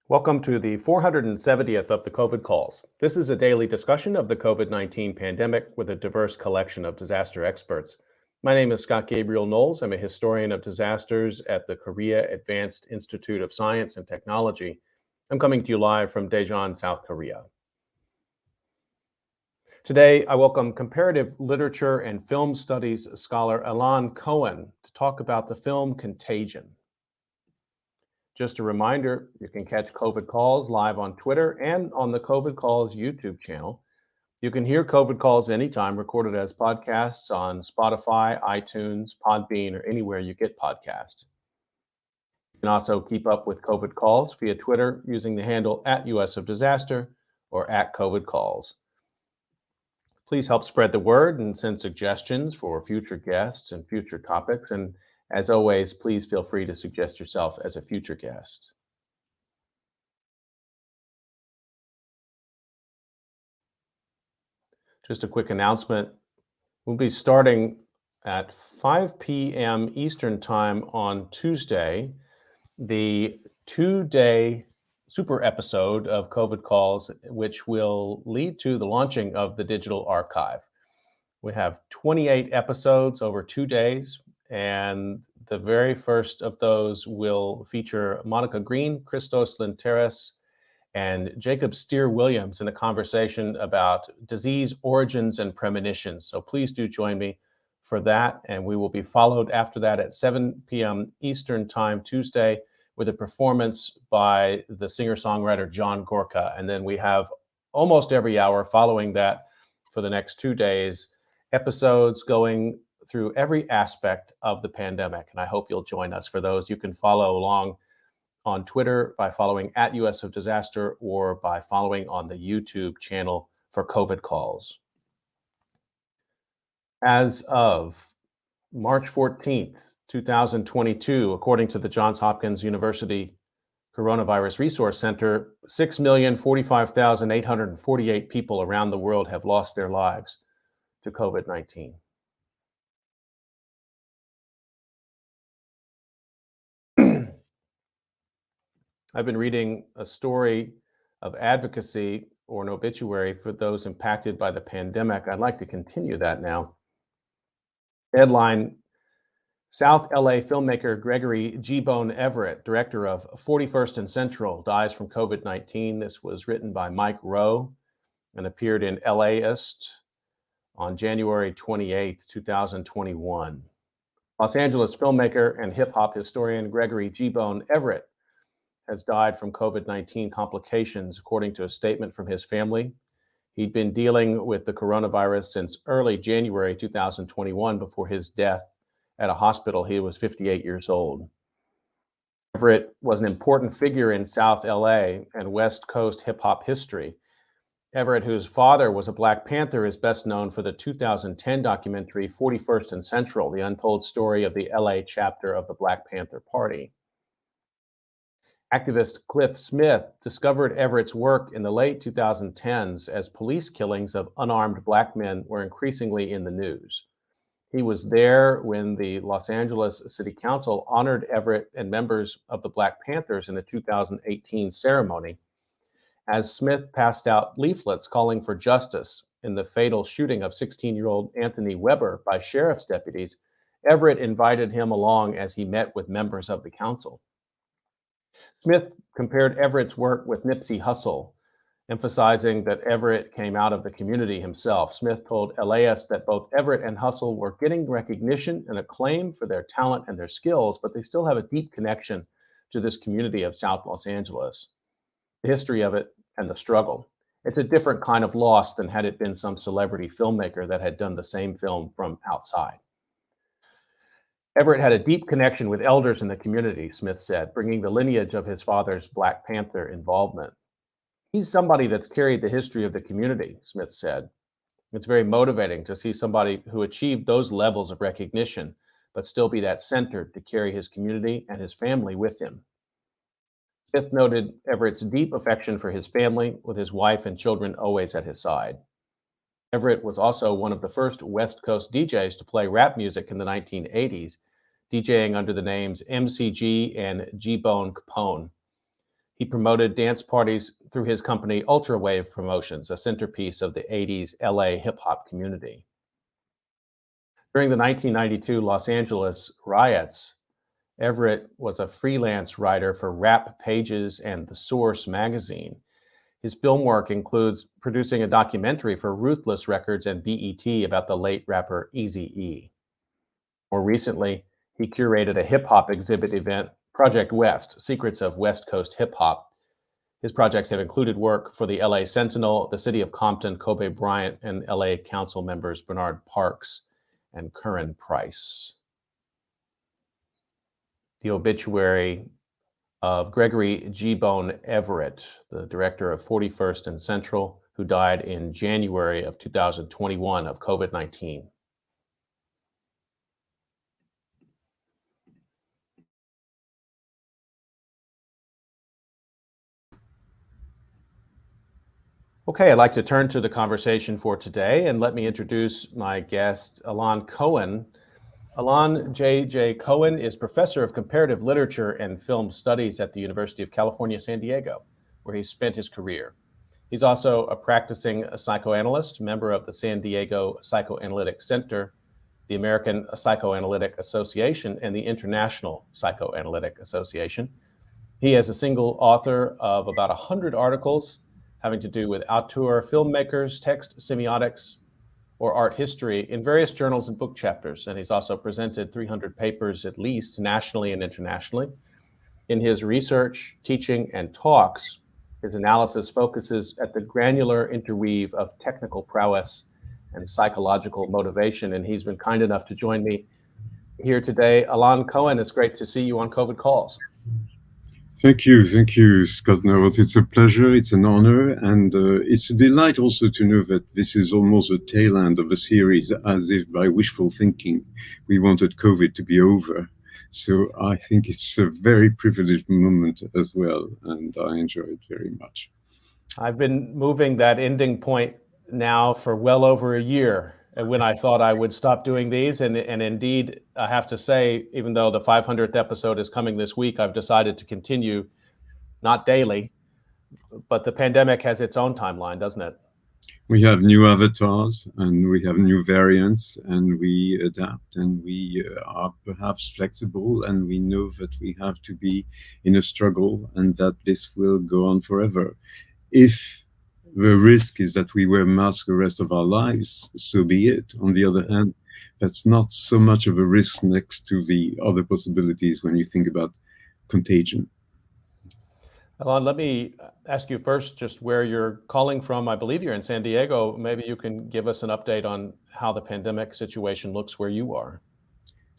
Welcome to the 470th of the COVID calls. This is a daily discussion of the COVID-19 pandemic with a diverse collection of disaster experts. My name is Scott Gabriel Knowles. I'm a historian of disasters at the Korea Advanced Institute of Science and Technology. I'm coming to you live from Daejeon, South Korea. Today, I welcome comparative literature and film studies scholar Alan Cohen to talk about the film Contagion. Just a reminder, you can catch COVID Calls live on Twitter and on the COVID Calls YouTube channel. You can hear COVID Calls anytime, recorded as podcasts on Spotify, iTunes, Podbean, or anywhere you get podcasts. You can also keep up with COVID Calls via Twitter using the handle @US of Disaster or @COVID Calls. Please help spread the word and send suggestions for future guests and future topics. And as always, please feel free to suggest yourself as a future guest. Just a quick announcement. We'll be starting at 5 p.m. Eastern Time on Tuesday, the two-day super episode of COVID Calls, which will lead to the launching of the digital archive. We have 28 episodes over 2 days, and the very first of those will feature Monica Green, Christos Linteris, and Jacob Steer-Williams in a conversation about disease origins and premonitions. So please do join me for that, and we will be followed after that at 7 p.m. Eastern Time Tuesday with a performance by the singer-songwriter John Gorka. And then we have almost every hour following that for the next 2 days, episodes going through every aspect of the pandemic. And I hope you'll join us for those. You can follow along on Twitter by following @US of Disaster or by following on the YouTube channel for COVID Calls. As of March 14th, 2022, according to the Johns Hopkins University Coronavirus Resource Center, 6,045,848 people around the world have lost their lives to COVID-19. I've been reading a story of advocacy or an obituary for those impacted by the pandemic. I'd like to continue that now. Headline: South LA filmmaker Gregory G-Bone Everett, director of 41st and Central, dies from COVID-19. This was written by Mike Rowe and appeared in LAist on January 28, 2021. Los Angeles filmmaker and hip-hop historian Gregory G-Bone Everett has died from COVID-19 complications, according to a statement from his family. He'd been dealing with the coronavirus since early January 2021 before his death at a hospital. He was 58 years old. Everett was an important figure in South LA and West Coast hip-hop history. Everett, whose father was a Black Panther, is best known for the 2010 documentary 41st and Central, the untold story of the LA chapter of the Black Panther Party. Activist Cliff Smith discovered Everett's work in the late 2010s as police killings of unarmed Black men were increasingly in the news. He was there when the Los Angeles City Council honored Everett and members of the Black Panthers in the 2018 ceremony, as Smith passed out leaflets calling for justice in the fatal shooting of 16-year-old Anthony Weber by sheriff's deputies. Everett invited him along as he met with members of the council. Smith compared Everett's work with Nipsey Hussle, emphasizing that Everett came out of the community himself. Smith told LAist that both Everett and Hussle were getting recognition and acclaim for their talent and their skills, but they still have a deep connection to this community of South Los Angeles, the history of it, and the struggle. It's a different kind of loss than had it been some celebrity filmmaker that had done the same film from outside. Everett had a deep connection with elders in the community, Smith said, bringing the lineage of his father's Black Panther involvement. He's somebody that's carried the history of the community, Smith said. It's very motivating to see somebody who achieved those levels of recognition, but still be that centered to carry his community and his family with him. Smith noted Everett's deep affection for his family, with his wife and children always at his side. Everett was also one of the first West Coast DJs to play rap music in the 1980s, DJing under the names MCG and G-Bone Capone. He promoted dance parties through his company Ultrawave Promotions, a centerpiece of the 80s LA hip hop community. During the 1992 Los Angeles riots, Everett was a freelance writer for Rap Pages and The Source magazine. His film work includes producing a documentary for Ruthless Records and BET about the late rapper Eazy-E. More recently, he curated a hip hop exhibit event, Project West, Secrets of West Coast Hip Hop. His projects have included work for the LA Sentinel, the City of Compton, Kobe Bryant, and LA Council members Bernard Parks and Curran Price. The obituary of Gregory G. Bone Everett, the director of 41st and Central, who died in January of 2021 of COVID-19. Okay, I'd like to turn to the conversation for today, and let me introduce my guest, Alon Cohen. Alon J. Cohen is professor of comparative literature and film studies at the University of California, San Diego, where he spent his career. He's also a practicing psychoanalyst, member of the San Diego Psychoanalytic Center, the American Psychoanalytic Association, and the International Psychoanalytic Association. He is a single author of about 100 articles having to do with auteur filmmakers, text semiotics, or art history in various journals and book chapters. And he's also presented 300 papers at least, nationally and internationally. In his research, teaching, and talks, his analysis focuses at the granular interweave of technical prowess and psychological motivation. And he's been kind enough to join me here today. Alon Cohen, it's great to see you on COVID Calls. Thank you, Scott Knowles. It's a pleasure, it's an honor, and it's a delight also to know that this is almost the tail end of a series, as if by wishful thinking we wanted COVID to be over. So I think it's a very privileged moment as well, and I enjoy it very much. I've been moving that ending point now for well over a year, when I thought I would stop doing these. And indeed, I have to say, even though the 500th episode is coming this week, I've decided to continue, not daily, but the pandemic has its own timeline, doesn't it? We have new avatars and we have new variants, and we adapt, and we are perhaps flexible, and we know that we have to be in a struggle and that this will go on forever. If the risk is that we wear masks the rest of our lives, so be it. On the other hand, that's not so much of a risk next to the other possibilities when you think about contagion. Alon, let me ask you first just where you're calling from. I believe you're in San Diego. Maybe you can give us an update on how the pandemic situation looks where you are.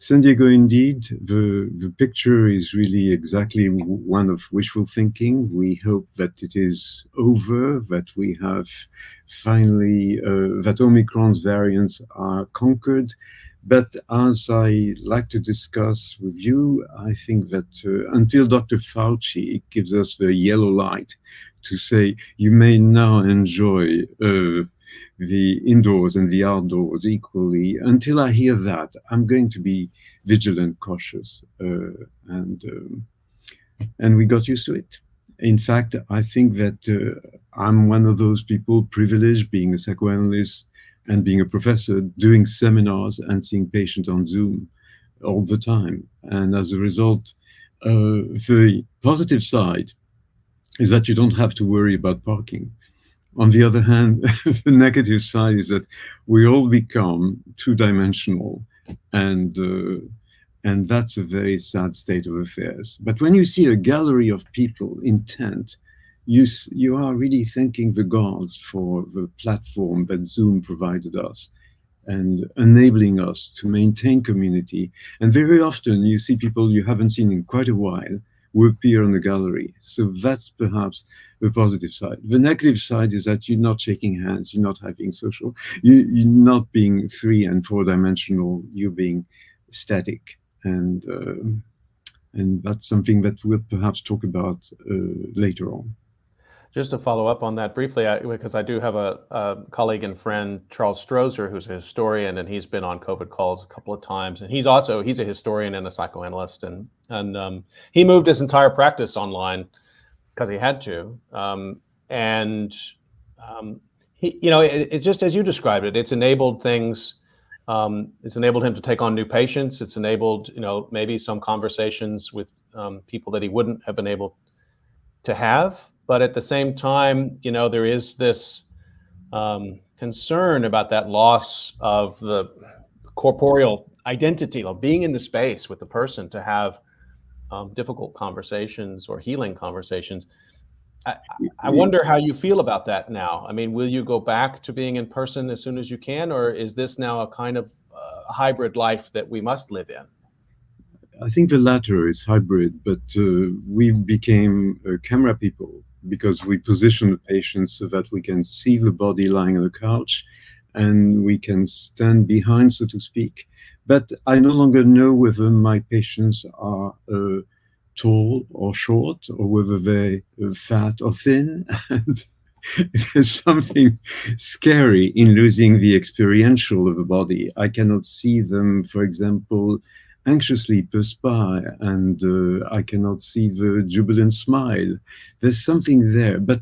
San Diego, indeed. The picture is really exactly one of wishful thinking. We hope that it is over, that we have finally, that Omicron's variants are conquered. But as I like to discuss with you, I think that until Dr. Fauci gives us the yellow light to say, you may now enjoy the indoors and the outdoors equally, until I hear that, I'm going to be vigilant, cautious, and we got used to it. In fact, I think that I'm one of those people privileged, being a psychoanalyst and being a professor, doing seminars and seeing patients on Zoom all the time. And as a result, the positive side is that you don't have to worry about parking. On the other hand, the negative side is that we all become two-dimensional, and that's a very sad state of affairs. But when you see a gallery of people intent, you are really thanking the gods for the platform that Zoom provided us and enabling us to maintain community. And very often you see people you haven't seen in quite a while who appear on the gallery. So that's perhaps the positive side. The negative side is that you're not shaking hands, you're not having social, you're not being 3 and 4 dimensional, you're being static. And that's something that we'll perhaps talk about later on. Just to follow up on that briefly, because I do have a colleague and friend, Charles Strozer, who's a historian, and he's been on COVID Calls a couple of times. And he's a historian and a psychoanalyst. And he moved his entire practice online because he had to. And it's just as you described it. It's enabled things. It's enabled him to take on new patients. It's enabled, maybe some conversations with people that he wouldn't have been able to have. But at the same time, there is this concern about that loss of the corporeal identity, of being in the space with the person to have difficult conversations or healing conversations. I wonder how you feel about that now. I mean, will you go back to being in person as soon as you can, or is this now a kind of hybrid life that we must live in? I think the latter is hybrid, but we became camera people because we position the patient so that we can see the body lying on the couch and we can stand behind, so to speak. But I no longer know whether my patients are tall or short, or whether they're fat or thin. And there's something scary in losing the experiential of the body. I cannot see them, for example, anxiously perspire, and I cannot see the jubilant smile. There's something there. But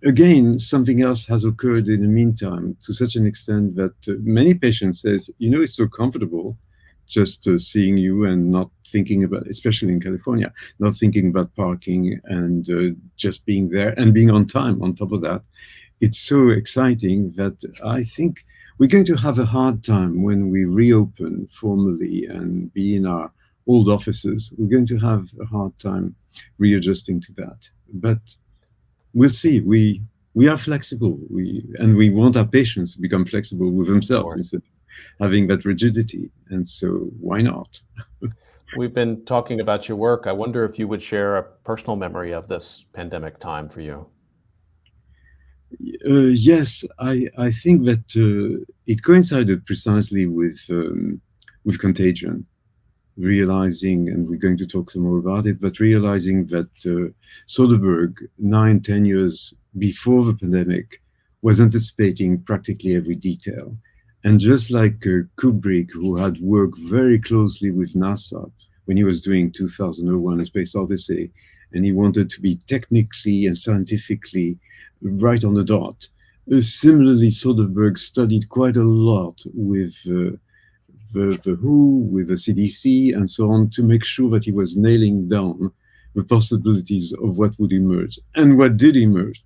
again, something else has occurred in the meantime, to such an extent that many patients says, it's so comfortable just seeing you and not thinking about, especially in California, not thinking about parking and just being there and being on time on top of that. It's so exciting that I think we're going to have a hard time when we reopen formally and be in our old offices. We're going to have a hard time readjusting to that. But we'll see. We are flexible. We want our patients to become flexible with themselves instead of having that rigidity. And so why not? We've been talking about your work. I wonder if you would share a personal memory of this pandemic time for you. Yes, I think that it coincided precisely with Contagion, realizing, and we're going to talk some more about it, but realizing that Soderbergh, 9-10 years before the pandemic, was anticipating practically every detail. And just like Kubrick, who had worked very closely with NASA when he was doing 2001: A Space Odyssey, and he wanted to be technically and scientifically right on the dot. Similarly, Soderbergh studied quite a lot with the WHO, with the CDC, and so on, to make sure that he was nailing down the possibilities of what would emerge and what did emerge,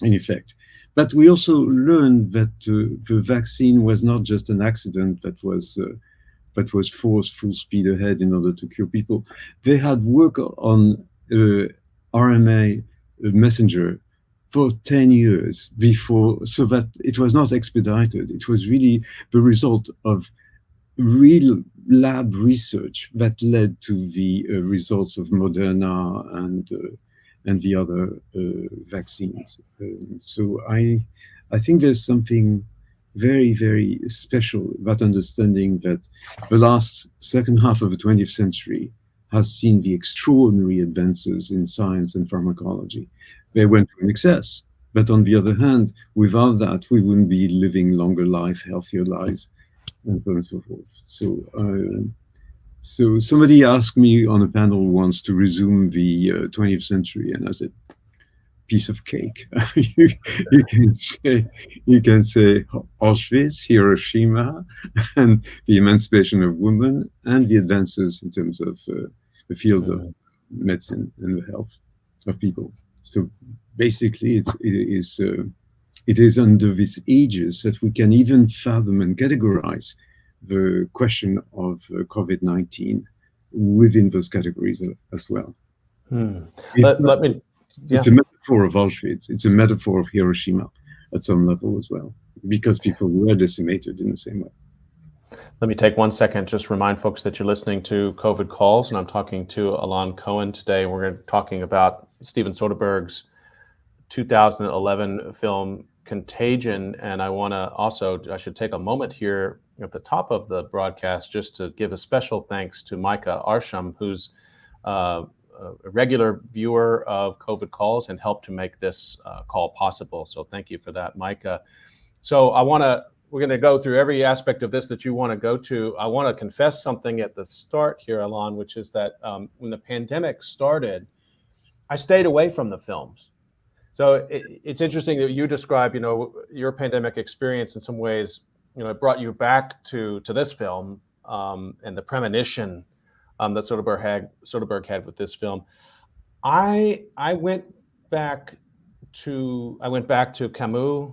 in effect. But we also learned that the vaccine was not just an accident that was forced full speed ahead in order to cure people. They had worked on RNA messenger for 10 years before, so that it was not expedited. It was really the result of real lab research that led to the results of Moderna and the other vaccines. So I think there's something very, very special about understanding that the last second half of the 20th century has seen the extraordinary advances in science and pharmacology. They went to an excess, but on the other hand, without that, we wouldn't be living longer life, healthier lives, and so on and so forth. So somebody asked me on a panel once to resume the 20th century, and I said, piece of cake. you can say Auschwitz, Hiroshima, and the emancipation of women, and the advances in terms of the field of medicine and the health of people. So basically, it is under these aegis that we can even fathom and categorize the question of COVID-19 within those categories as well. It's a metaphor of Auschwitz. It's a metaphor of Hiroshima at some level as well, because people were decimated in the same way. Let me take 1 second, just remind folks that you're listening to COVID Calls, and I'm talking to Alon Cohen today. We're talking about Steven Soderbergh's 2011 film Contagion, and I should take a moment here at the top of the broadcast just to give a special thanks to Micah Arsham, who's a regular viewer of COVID Calls and helped to make this call possible. So thank you for that, Micah. So we're going to go through every aspect of this that you want to go to. I want to confess something at the start here, Alon, which is that when the pandemic started, I stayed away from the films. So it's interesting that you describe, your pandemic experience in some ways, it brought you back to this film, and the premonition, that Soderbergh had with this film. I went back to Camus.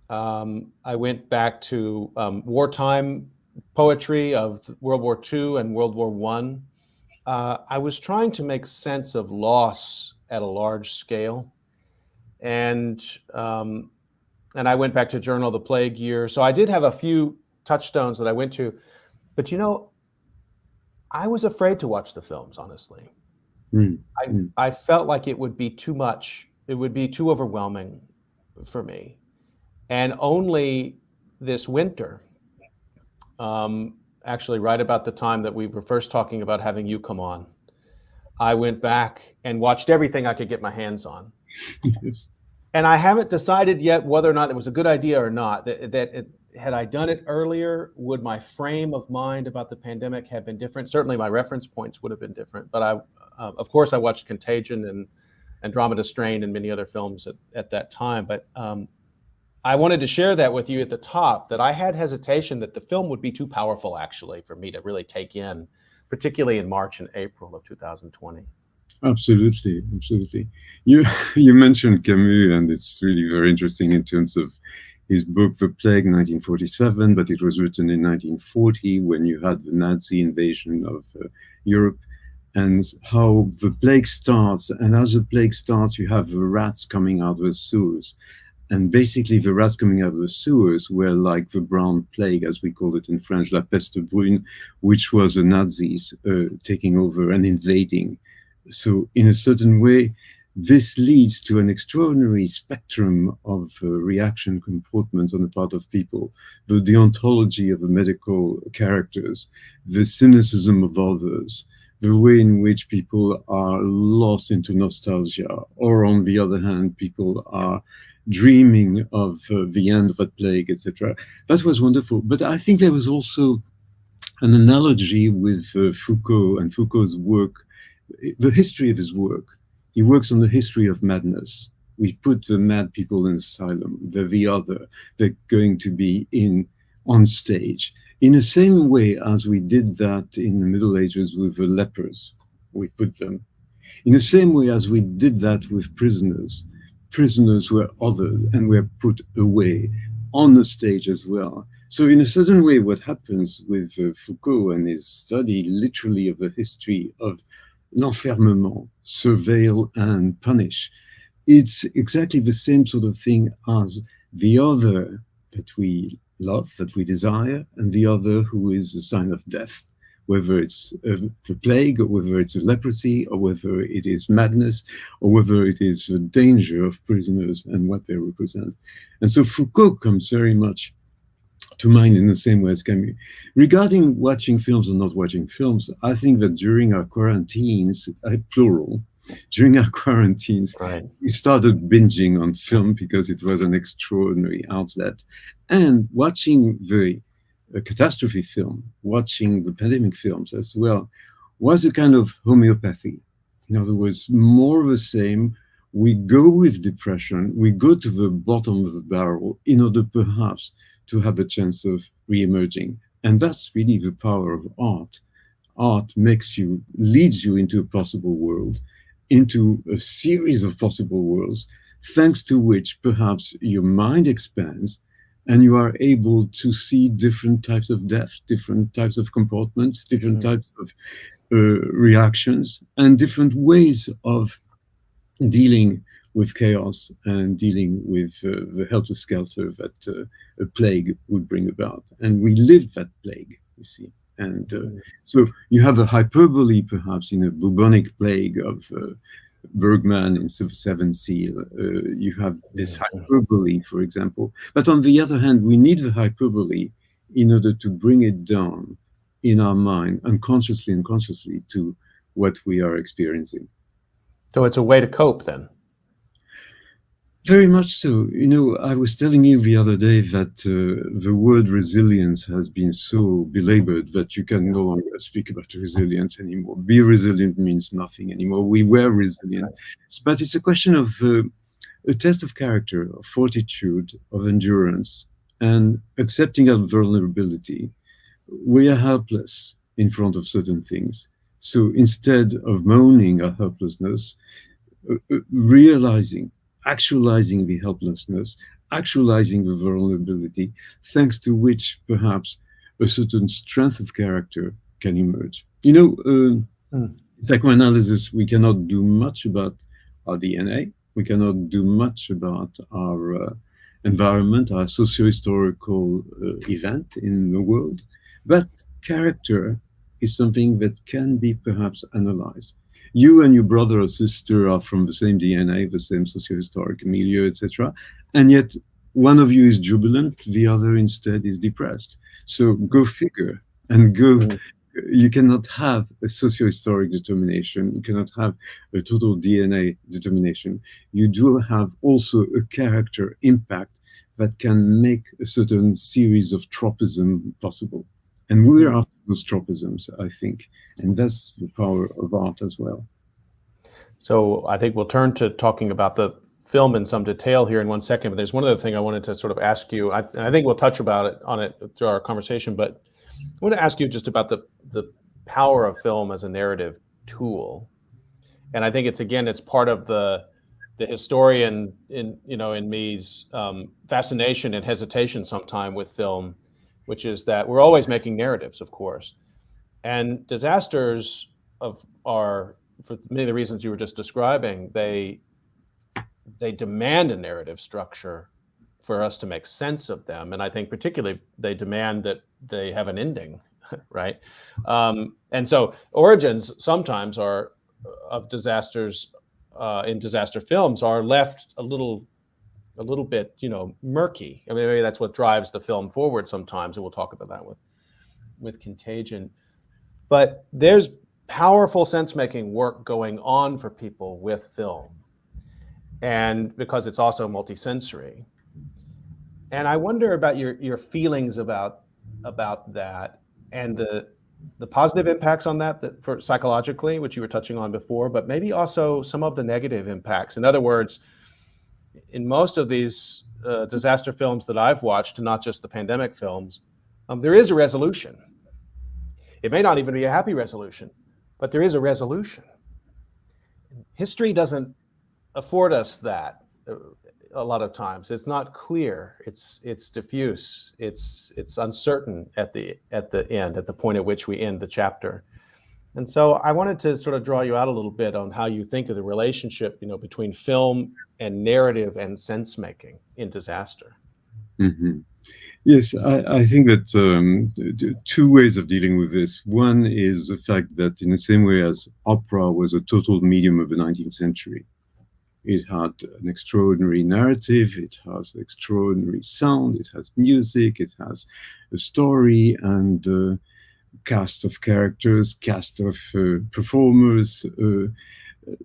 I went back to wartime poetry of World War II and World War I. I was trying to make sense of loss at a large scale, and um, and I went back to Journal of the Plague Year. So I did have a few touchstones that I went to, but I was afraid to watch the films, honestly. Mm, I mm. I felt like it would be too much. It would be too overwhelming for me. And only this winter, actually right about the time that we were first talking about having you come on, I went back and watched everything I could get my hands on. Yes. And I haven't decided yet whether or not it was a good idea or not. Had I done it earlier, would my frame of mind about the pandemic have been different? Certainly, my reference points would have been different. But of course, I watched Contagion and Andromeda Strain and many other films at that time. But I wanted to share that with you at the top, that I had hesitation that the film would be too powerful, actually, for me to really take in, particularly in March and April of 2020. Absolutely, absolutely. You you mentioned Camus, and it's really very interesting in terms of his book *The Plague*, 1947, but it was written in 1940 when you had the Nazi invasion of Europe, and how the plague starts. And as the plague starts, you have the rats coming out of the sewers. And basically, the rats coming out of the sewers were like the brown plague, as we call it in French, la peste brune, which was the Nazis taking over and invading. So, in a certain way, this leads to an extraordinary spectrum of reaction comportments on the part of people, the deontology of the medical characters, the cynicism of others, the way in which people are lost into nostalgia, or on the other hand, people are dreaming of the end of a plague, etc. That was wonderful. But I think there was also an analogy with Foucault and Foucault's work, the history of his work. He works on the history of madness. We put the mad people in asylum. They're the other. They're going to be on stage. In the same way as we did that in the Middle Ages with the lepers, we put them. In the same way as we did that with prisoners. Prisoners were othered and were put away on the stage as well. So in a certain way, what happens with Foucault and his study literally of the history of l'enfermement, surveil and punish, it's exactly the same sort of thing as the other that we love, that we desire, and the other who is a sign of death, whether it's the plague, or whether it's a leprosy, or whether it is madness, or whether it is the danger of prisoners and what they represent. And so Foucault comes very much to mind in the same way as Camus. Regarding watching films or not watching films, I think that during our quarantines, plural, during our quarantines, Right. we started binging on film because it was an extraordinary outlet. And watching the catastrophe film, watching the pandemic films as well, was a kind of homeopathy. In other words, more of the same. We go with depression, we go to the bottom of the barrel in order perhaps to have a chance of re-emerging. And that's really the power of art. Art leads you into a possible world, into a series of possible worlds, thanks to which perhaps your mind expands and you are able to see different types of death, different types of comportments, different types of reactions, and different ways of dealing with chaos and dealing with the helter-skelter that a plague would bring about. And we live that plague, you see. And so you have a hyperbole, perhaps, in a bubonic plague of Bergman in Seven Seal. You have this hyperbole, for example. But on the other hand, we need the hyperbole in order to bring it down in our mind, unconsciously and consciously, to what we are experiencing. So it's a way to cope then. Very much so. I was telling you the other day that the word resilience has been so belabored that you can no longer speak about resilience anymore. Be resilient means nothing anymore. We were resilient. But it's a question of a test of character, of fortitude, of endurance, and accepting our vulnerability. We are helpless in front of certain things. So instead of moaning our helplessness, realizing, actualizing the helplessness, actualizing the vulnerability, thanks to which perhaps a certain strength of character can emerge. Mm, Psychoanalysis, we cannot do much about our DNA. We cannot do much about our environment, our socio-historical event in the world. But character is something that can be perhaps analyzed. You and your brother or sister are from the same DNA, the same socio-historic milieu, etc. And yet one of you is jubilant, the other instead is depressed. So go figure and go. mm, You cannot have a socio-historic determination. You cannot have a total DNA determination. You do have also a character impact that can make a certain series of tropism possible. And we're mm. after those tropisms, I think. And that's the power of art as well. So I think we'll turn to talking about the film in some detail here in one second. But there's one other thing I wanted to sort of ask you. And I think we'll touch on it through our conversation. But I want to ask you just about the power of film as a narrative tool. And I think it's part of the historian in me's fascination and hesitation sometime with film, which is that we're always making narratives, of course, and disasters of are for many of the reasons you were just describing. They demand a narrative structure for us to make sense of them, and I think particularly they demand that they have an ending, right? And so origins sometimes are of disasters in disaster films are left a little bit murky. I mean, maybe that's what drives the film forward sometimes, and we'll talk about that with Contagion. But there's powerful sense making work going on for people with film, and because it's also multisensory. And I wonder about your feelings about that, and the positive impacts on that for psychologically, which you were touching on before, but maybe also some of the negative impacts. In other words, in most of these disaster films that I've watched, and not just the pandemic films, there is a resolution. It may not even be a happy resolution, but there is a resolution. History doesn't afford us that a lot of times. It's not clear. It's diffuse. It's uncertain at the end, at the point at which we end the chapter. And so I wanted to sort of draw you out a little bit on how you think of the relationship, between film and narrative and sense making in disaster. Mm-hmm. Yes, I think that two ways of dealing with this. One is the fact that, in the same way as opera was a total medium of the 19th century, it had an extraordinary narrative, it has extraordinary sound, it has music, it has a story and cast of characters, cast of performers. The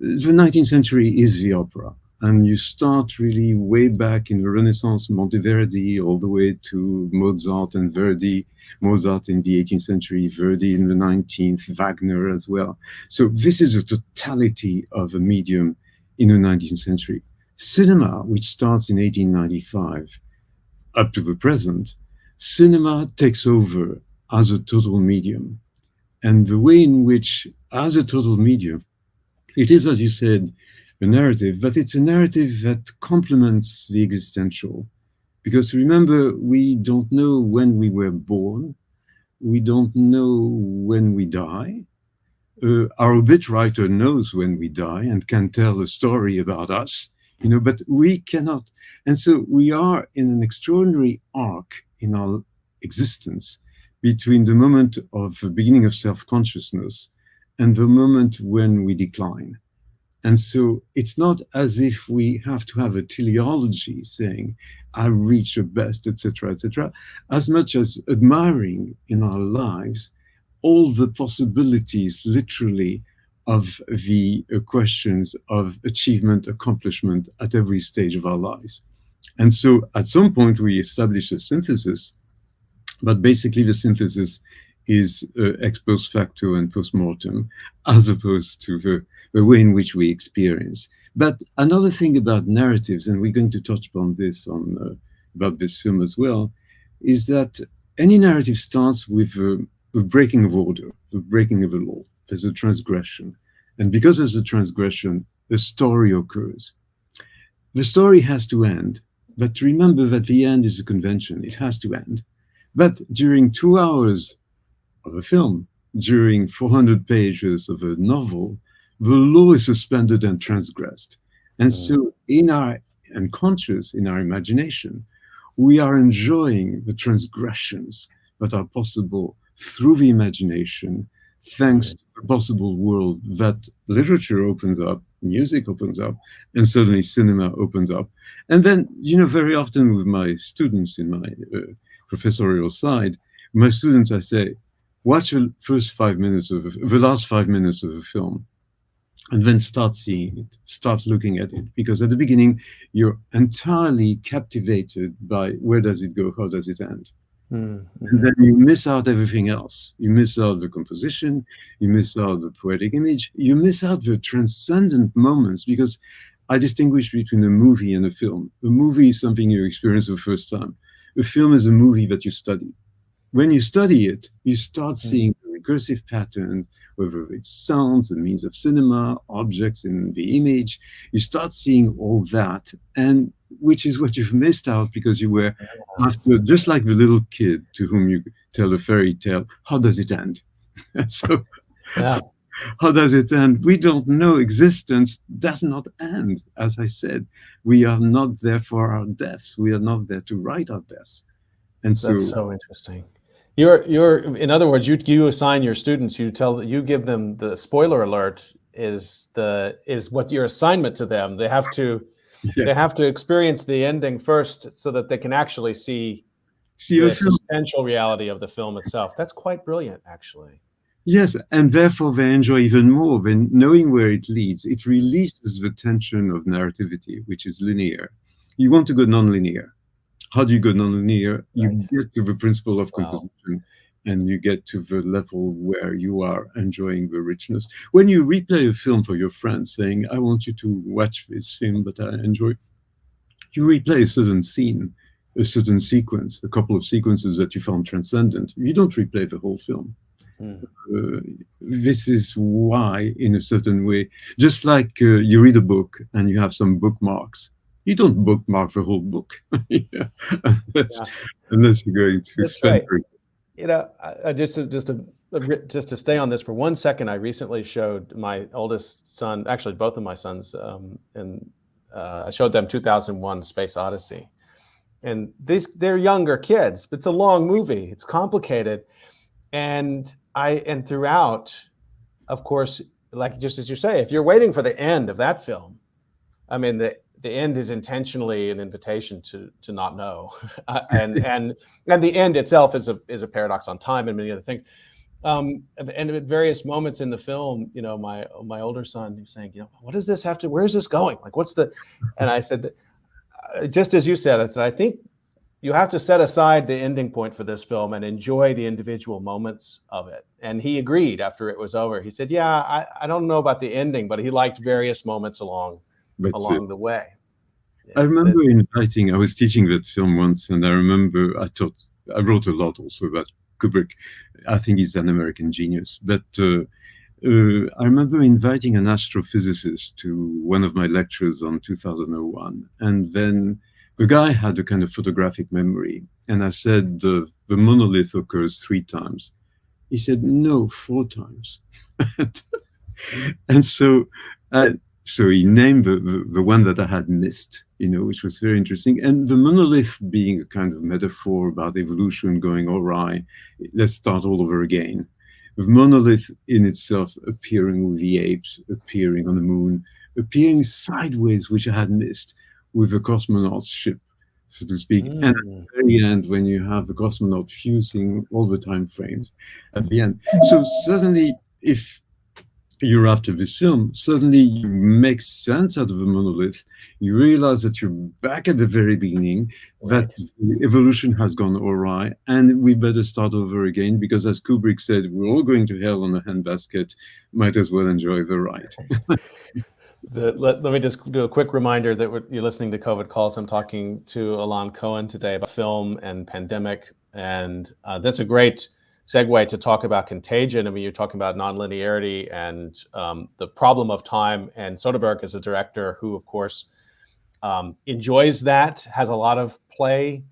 19th century is the opera. And you start really way back in the Renaissance, Monteverdi, all the way to Mozart and Verdi, Mozart in the 18th century, Verdi in the 19th, Wagner as well. So this is the totality of a medium in the 19th century. Cinema, which starts in 1895 up to the present, cinema takes over as a total medium. And the way in which, as a total medium, it is, as you said, a narrative, but it's a narrative that complements the existential. Because remember, we don't know when we were born, we don't know when we die. Our obit writer knows when we die and can tell a story about us, but we cannot. And so we are in an extraordinary arc in our existence between the moment of the beginning of self-consciousness and the moment when we decline. And so it's not as if we have to have a teleology saying, I reach the best, etc., as much as admiring in our lives all the possibilities, literally, of the questions of achievement, accomplishment at every stage of our lives. And so at some point we establish a synthesis, but basically the synthesis is ex post facto and post mortem, as opposed to the way in which we experience. But another thing about narratives, and we're going to touch upon this on about this film as well, is that any narrative starts with the breaking of order, the breaking of a law. There's a transgression, and because there's a transgression, the story occurs. The story has to end, but remember that the end is a convention. It has to end. But during 2 hours of a film, during 400 pages of a novel, the law is suspended and transgressed. And so in our unconscious, in our imagination, we are enjoying the transgressions that are possible through the imagination, thanks to the possible world that literature opens up, music opens up, and suddenly cinema opens up. And then, very often with my students in my professorial side, my students, I say, watch the last 5 minutes of a film, and then start seeing it, start looking at it. Because at the beginning, you're entirely captivated by where does it go, how does it end? Mm-hmm. And then you miss out everything else. You miss out the composition, you miss out the poetic image, you miss out the transcendent moments, because I distinguish between a movie and a film. A movie is something you experience the first time. A film is a movie that you study. When you study it, you start seeing the recursive pattern, whether it's sounds, the means of cinema, objects in the image. You start seeing all that, and which is what you've missed out because you were after, just like the little kid to whom you tell a fairy tale, how does it end? So, Yeah. How does it end? We don't know. Existence does not end. As I said, we are not there for our deaths. We are not there to write our deaths. And so That's so interesting. You're in other words, you assign your students, you give them the spoiler alert is what your assignment to them. They have to experience the ending first so that they can actually see see the a film. existential reality of the film itself. That's quite brilliant, actually. Yes, and therefore they enjoy even more when knowing where it leads. It releases the tension of narrativity, which is linear. You want to go non-linear. How do you go non-linear? You get to the principle of composition, and you get to the level where you are enjoying the richness. When you replay a film for your friends, saying, I want you to watch this film that I enjoy, you replay a certain scene, a certain sequence, a couple of sequences that you found transcendent. You don't replay the whole film. This is why, in a certain way, just like you read a book and you have some bookmarks, you don't bookmark the whole book unless you're going to spend. Right. Just to stay on this for 1 second, I recently showed my oldest son, actually both of my sons, and I showed them 2001: Space Odyssey, and they're younger kids. But it's a long movie. It's complicated, and throughout, of course, like just as you say, if you're waiting for the end of that film, I mean, the end is intentionally an invitation to not know, and the end itself is a paradox on time and many other things. And at various moments in the film, my older son is saying, what does this have to? Where's this going? Like, what's the? And I said, just as you said, I said, I think you have to set aside the ending point for this film and enjoy the individual moments of it. And he agreed after it was over. He said, yeah, I don't know about the ending, but he liked various moments along the way. I remember I was teaching that film once, and I remember I wrote a lot also about Kubrick. I think he's an American genius. But I remember inviting an astrophysicist to one of my lectures on 2001. And then the guy had a kind of photographic memory. And I said, the monolith occurs 3 times. He said, no, 4 times. And so he named the one that I had missed, which was very interesting. And the monolith being a kind of metaphor about evolution going awry, let's start all over again. The monolith in itself appearing with the apes, appearing on the moon, appearing sideways, which I had missed, with the cosmonaut's ship, so to speak. And at the very end, when you have the cosmonaut fusing all the time frames at the end. So certainly, if year after this film, suddenly you make sense out of the monolith. You realize that you're back at the very beginning, that Right. the evolution has gone awry, and we better start over again because, as Kubrick said, we're all going to hell on a handbasket. Might as well enjoy the ride. Let me just do a quick reminder that you're listening to COVID Calls. I'm talking to Alon Cohen today about film and pandemic. And that's a great segue to talk about Contagion. I mean, you're talking about nonlinearity and the problem of time. And Soderbergh is a director who, of course, enjoys that, has a lot of play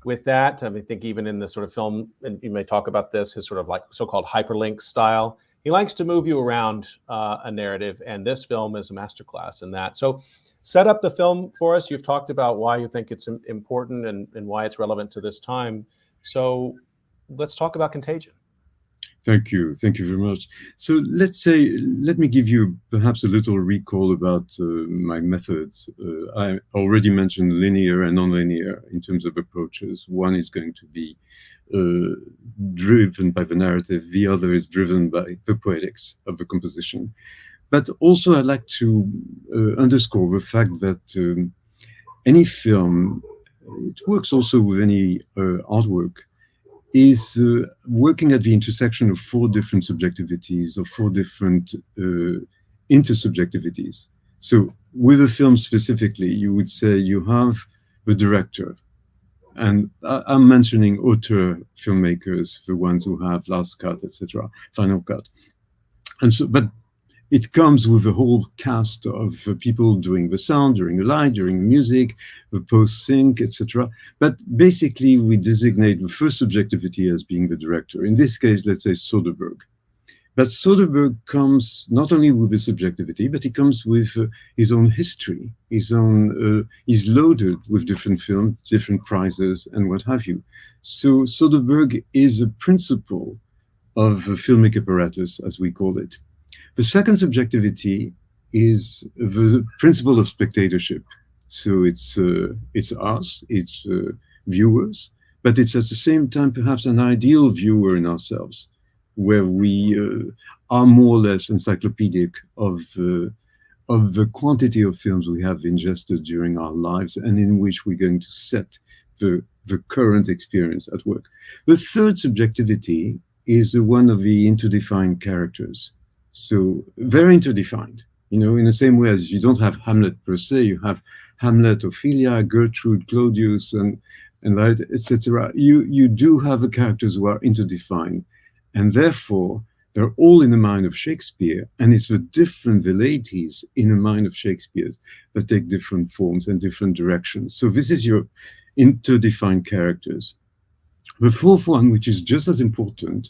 with that. I mean, I think even in the sort of film, and you may talk about this, his sort of like so-called hyperlink style, he likes to move you around a narrative, and this film is a masterclass in that. So set up the film for us. You've talked about why you think it's important and why it's relevant to this time. So let's talk about Contagion. Thank you. Thank you very much. So let me give you perhaps a little recall about my methods. I already mentioned linear and nonlinear in terms of approaches. One is going to be uh, driven by the narrative, the other is driven by the poetics of the composition. But also, I'd like to underscore the fact that any film, it works also with any artwork, is working at the intersection of four different subjectivities, or four different intersubjectivities. So, with a film specifically, you would say you have the director, and I'm mentioning auteur filmmakers, the ones who have last cut, etc., final cut, and so, but it comes with a whole cast of people doing the sound, doing the light, doing the music, the post sync, etc. But basically, we designate the first subjectivity as being the director. In this case, let's say Soderbergh. But Soderbergh comes not only with the subjectivity, but he comes with his own history. He's loaded with different films, different prizes, and what have you. So Soderbergh is a principle of filmic apparatus, as we call it. The second subjectivity is the principle of spectatorship. So it's us, it's viewers, but it's at the same time perhaps an ideal viewer in ourselves, where we are more or less encyclopedic of the quantity of films we have ingested during our lives and in which we're going to set the current experience at work. The third subjectivity is the one of the interdefined characters. So very interdefined. You know, in the same way as you don't have Hamlet per se, you have Hamlet, Ophelia, Gertrude, Claudius, and right, etc. You do have the characters who are interdefined, and therefore they're all in the mind of Shakespeare, and it's the different velleities in the mind of Shakespeare that take different forms and different directions. So this is your interdefined characters. The fourth one, which is just as important,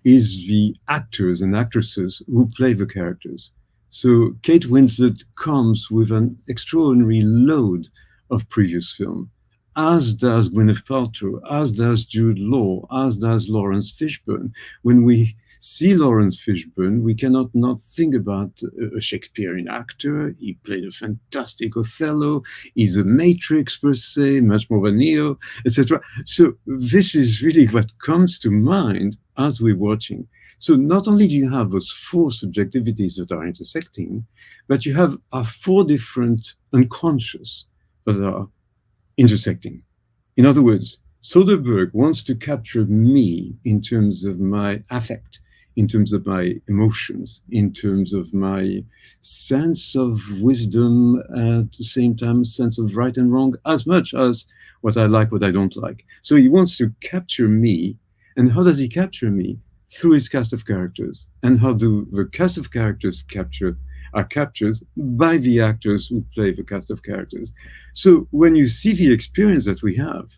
is the actors and actresses who play the characters. So Kate Winslet comes with an extraordinary load of previous film, as does Gwyneth Paltrow, as does Jude Law, as does Lawrence Fishburne. When we see Lawrence Fishburne, we cannot not think about a Shakespearean actor. He played a fantastic Othello. He's a Matrix per se, much more than Neo, etc. So this is really what comes to mind as we're watching. So not only do you have those four subjectivities that are intersecting, but you have four different unconscious that are intersecting. In other words, Soderbergh wants to capture me in terms of my affect, in terms of my emotions, in terms of my sense of wisdom, at the same time, sense of right and wrong, as much as what I like, what I don't like. So he wants to capture me. And how does he capture me? Through his cast of characters. And how do the cast of characters are captured by the actors who play the cast of characters. So when you see the experience that we have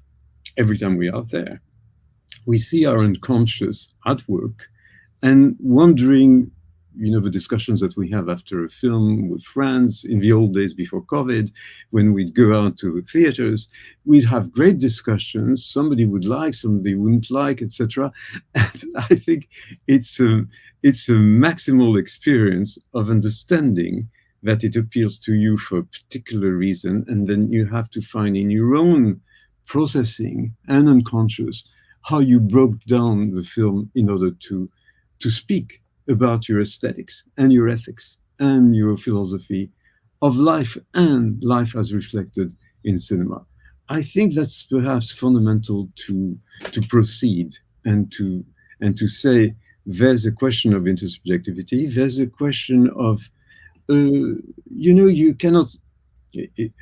every time we are there, we see our unconscious at work and wondering, you know, the discussions that we have after a film with friends in the old days before COVID, when we'd go out to theaters, we'd have great discussions. Somebody would like, somebody wouldn't like, etc. And I think it's a maximal experience of understanding that it appeals to you for a particular reason, and then you have to find in your own processing and unconscious how you broke down the film in order to speak about your aesthetics and your ethics and your philosophy of life and life as reflected in cinema. I think that's perhaps fundamental to proceed and to say there's a question of intersubjectivity. There's a question of you cannot.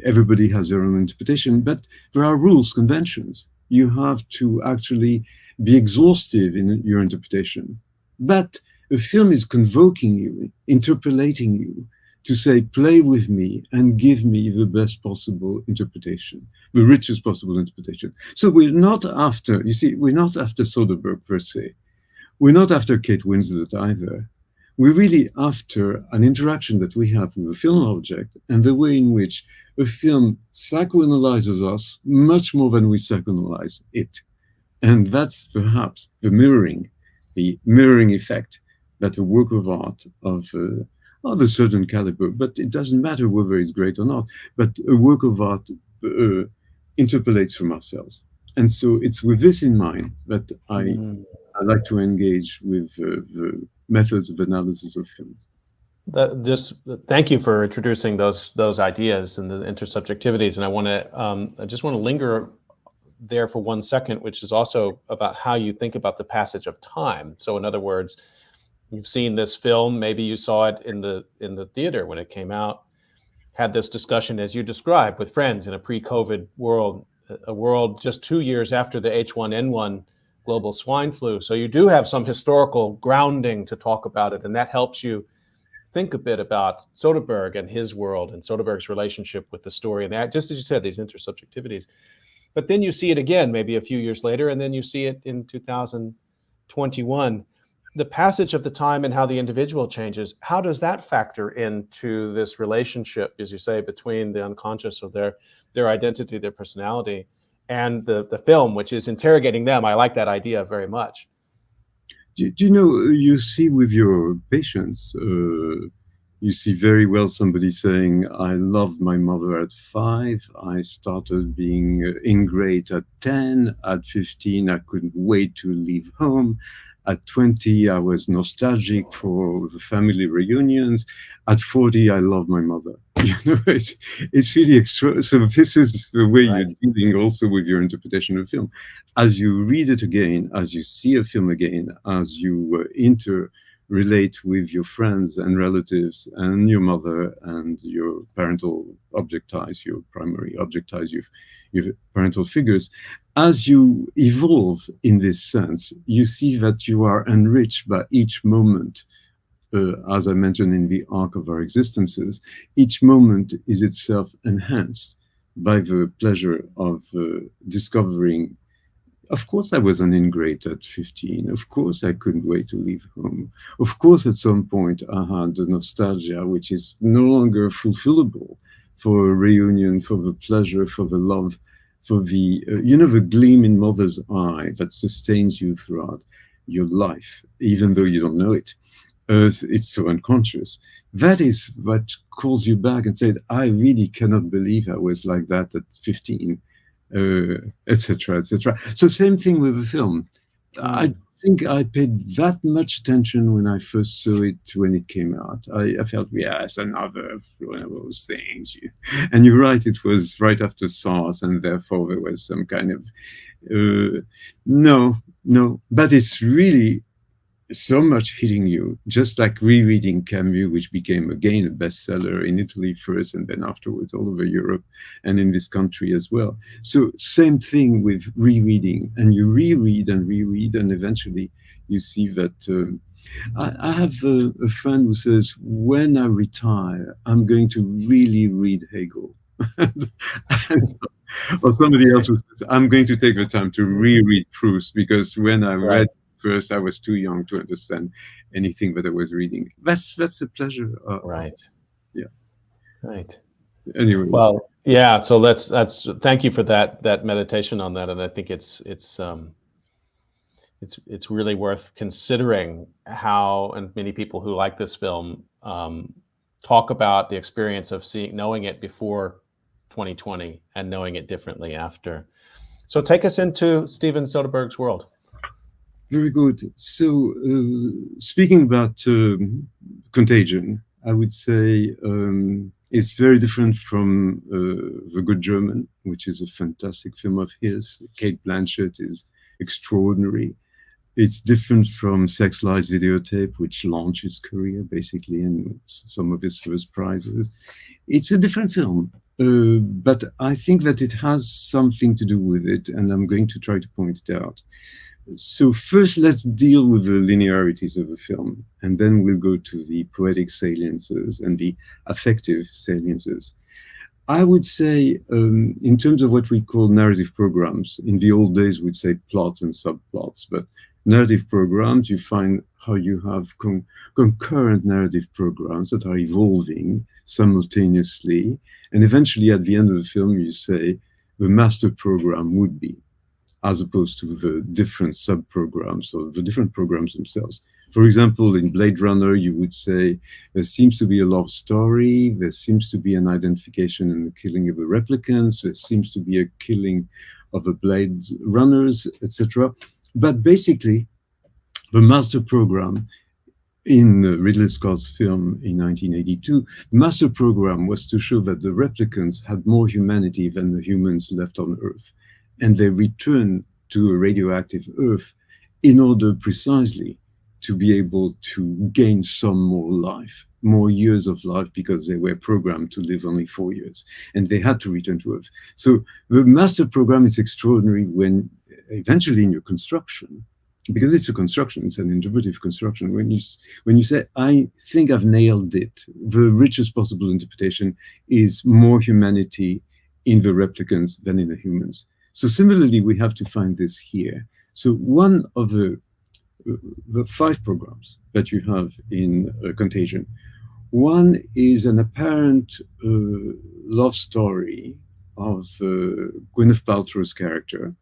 Everybody has their own interpretation, but there are rules, conventions. You have to actually be exhaustive in your interpretation. But a film is convoking you, interpolating you to say, play with me and give me the best possible interpretation, the richest possible interpretation. So we're not after, you see, we're not after Soderbergh per se. We're not after Kate Winslet either. We're really after an interaction that we have with the film object and the way in which a film psychoanalyzes us much more than we psychoanalyze it. And that's perhaps the mirroring effect that a work of art of a certain caliber, but it doesn't matter whether it's great or not, but a work of art interpolates from ourselves. And so it's with this in mind that I like to engage with the methods of analysis of films. Thank you for introducing those ideas and the intersubjectivities. And I just want to linger there for 1 second, which is also about how you think about the passage of time. So in other words, you've seen this film, maybe you saw it in the theater when it came out, had this discussion as you described with friends in a pre-COVID world, a world just 2 years after the H1N1 global swine flu. So you do have some historical grounding to talk about it, and that helps you think a bit about Soderbergh and his world and Soderbergh's relationship with the story, and that, just as you said, these intersubjectivities. But then you see it again, maybe a few years later, and then you see it in 2021. The passage of the time and how the individual changes, how does that factor into this relationship, as you say, between the unconscious of their identity, their personality, and the film, which is interrogating them? I like that idea very much. Do you know, you see with your patients, you see very well somebody saying, I loved my mother at 5, I started being ingrate at 10, at 15, I couldn't wait to leave home. At 20, I was nostalgic for the family reunions. At 40, I love my mother. You know, it's really extra. So this is the way Right. you're dealing also with your interpretation of film. As you read it again, as you see a film again, as you interrelate with your friends and relatives and your mother and your parental objectize, your primary objectize, your parental figures, as you evolve in this sense, you see that you are enriched by each moment. As I mentioned in the arc of our existences, each moment is itself enhanced by the pleasure of discovering. Of course, I was an ingrate at 15. Of course, I couldn't wait to leave home. Of course, at some point, I had the nostalgia, which is no longer fulfillable, for a reunion, for the pleasure, for the love, for the, the gleam in mother's eye that sustains you throughout your life, even though you don't know it. It's so unconscious. That is what calls you back and said, I really cannot believe I was like that at 15, etc., etc. So same thing with the film. I think I paid that much attention when I first saw it when it came out. I felt, yes, another one of those things. And you're right, it was right after SARS, and therefore there was some kind of, no, but it's really so much hitting you, just like rereading Camus, which became again a bestseller in Italy first and then afterwards all over Europe and in this country as well. So same thing with rereading, and you reread and eventually you see that I have a friend who says, when I retire, I'm going to really read Hegel. Or somebody else who says, I'm going to take the time to reread Proust, because when I read first, I was too young to understand anything that I was reading. That's a pleasure. Right. Yeah. Right. Anyway. Well, yeah. So that's thank you for that meditation on that, and I think it's really worth considering how, and many people who like this film talk about the experience of knowing it before 2020 and knowing it differently after. So take us into Steven Soderbergh's world. Very good. So, speaking about Contagion, I would say it's very different from The Good German, which is a fantastic film of his. Kate Blanchett is extraordinary. It's different from Sex Lies Videotape, which launched his career basically and some of his first prizes. It's a different film, but I think that it has something to do with it, and I'm going to try to point it out. So first, let's deal with the linearities of the film, and then we'll go to the poetic saliences and the affective saliences. I would say, in terms of what we call narrative programs, in the old days we'd say plots and subplots, but narrative programs, you find how you have concurrent narrative programs that are evolving simultaneously, and eventually at the end of the film you say the master program would be, as opposed to the different sub-programs or the different programs themselves. For example, in Blade Runner, you would say there seems to be a love story, there seems to be an identification and the killing of the replicants, there seems to be a killing of the Blade Runners, etc. But basically, the master program in Ridley Scott's film in 1982, the master program was to show that the replicants had more humanity than the humans left on Earth. And they return to a radioactive Earth in order precisely to be able to gain some more life, more years of life, because they were programmed to live only 4 years, and they had to return to Earth. So the master program is extraordinary when eventually in your construction, because it's a construction, it's an interpretive construction. When you say, I think I've nailed it, the richest possible interpretation is more humanity in the replicants than in the humans. So similarly, we have to find this here. So one of the 5 programs that you have in Contagion, one is an apparent love story of Gwyneth Paltrow's character.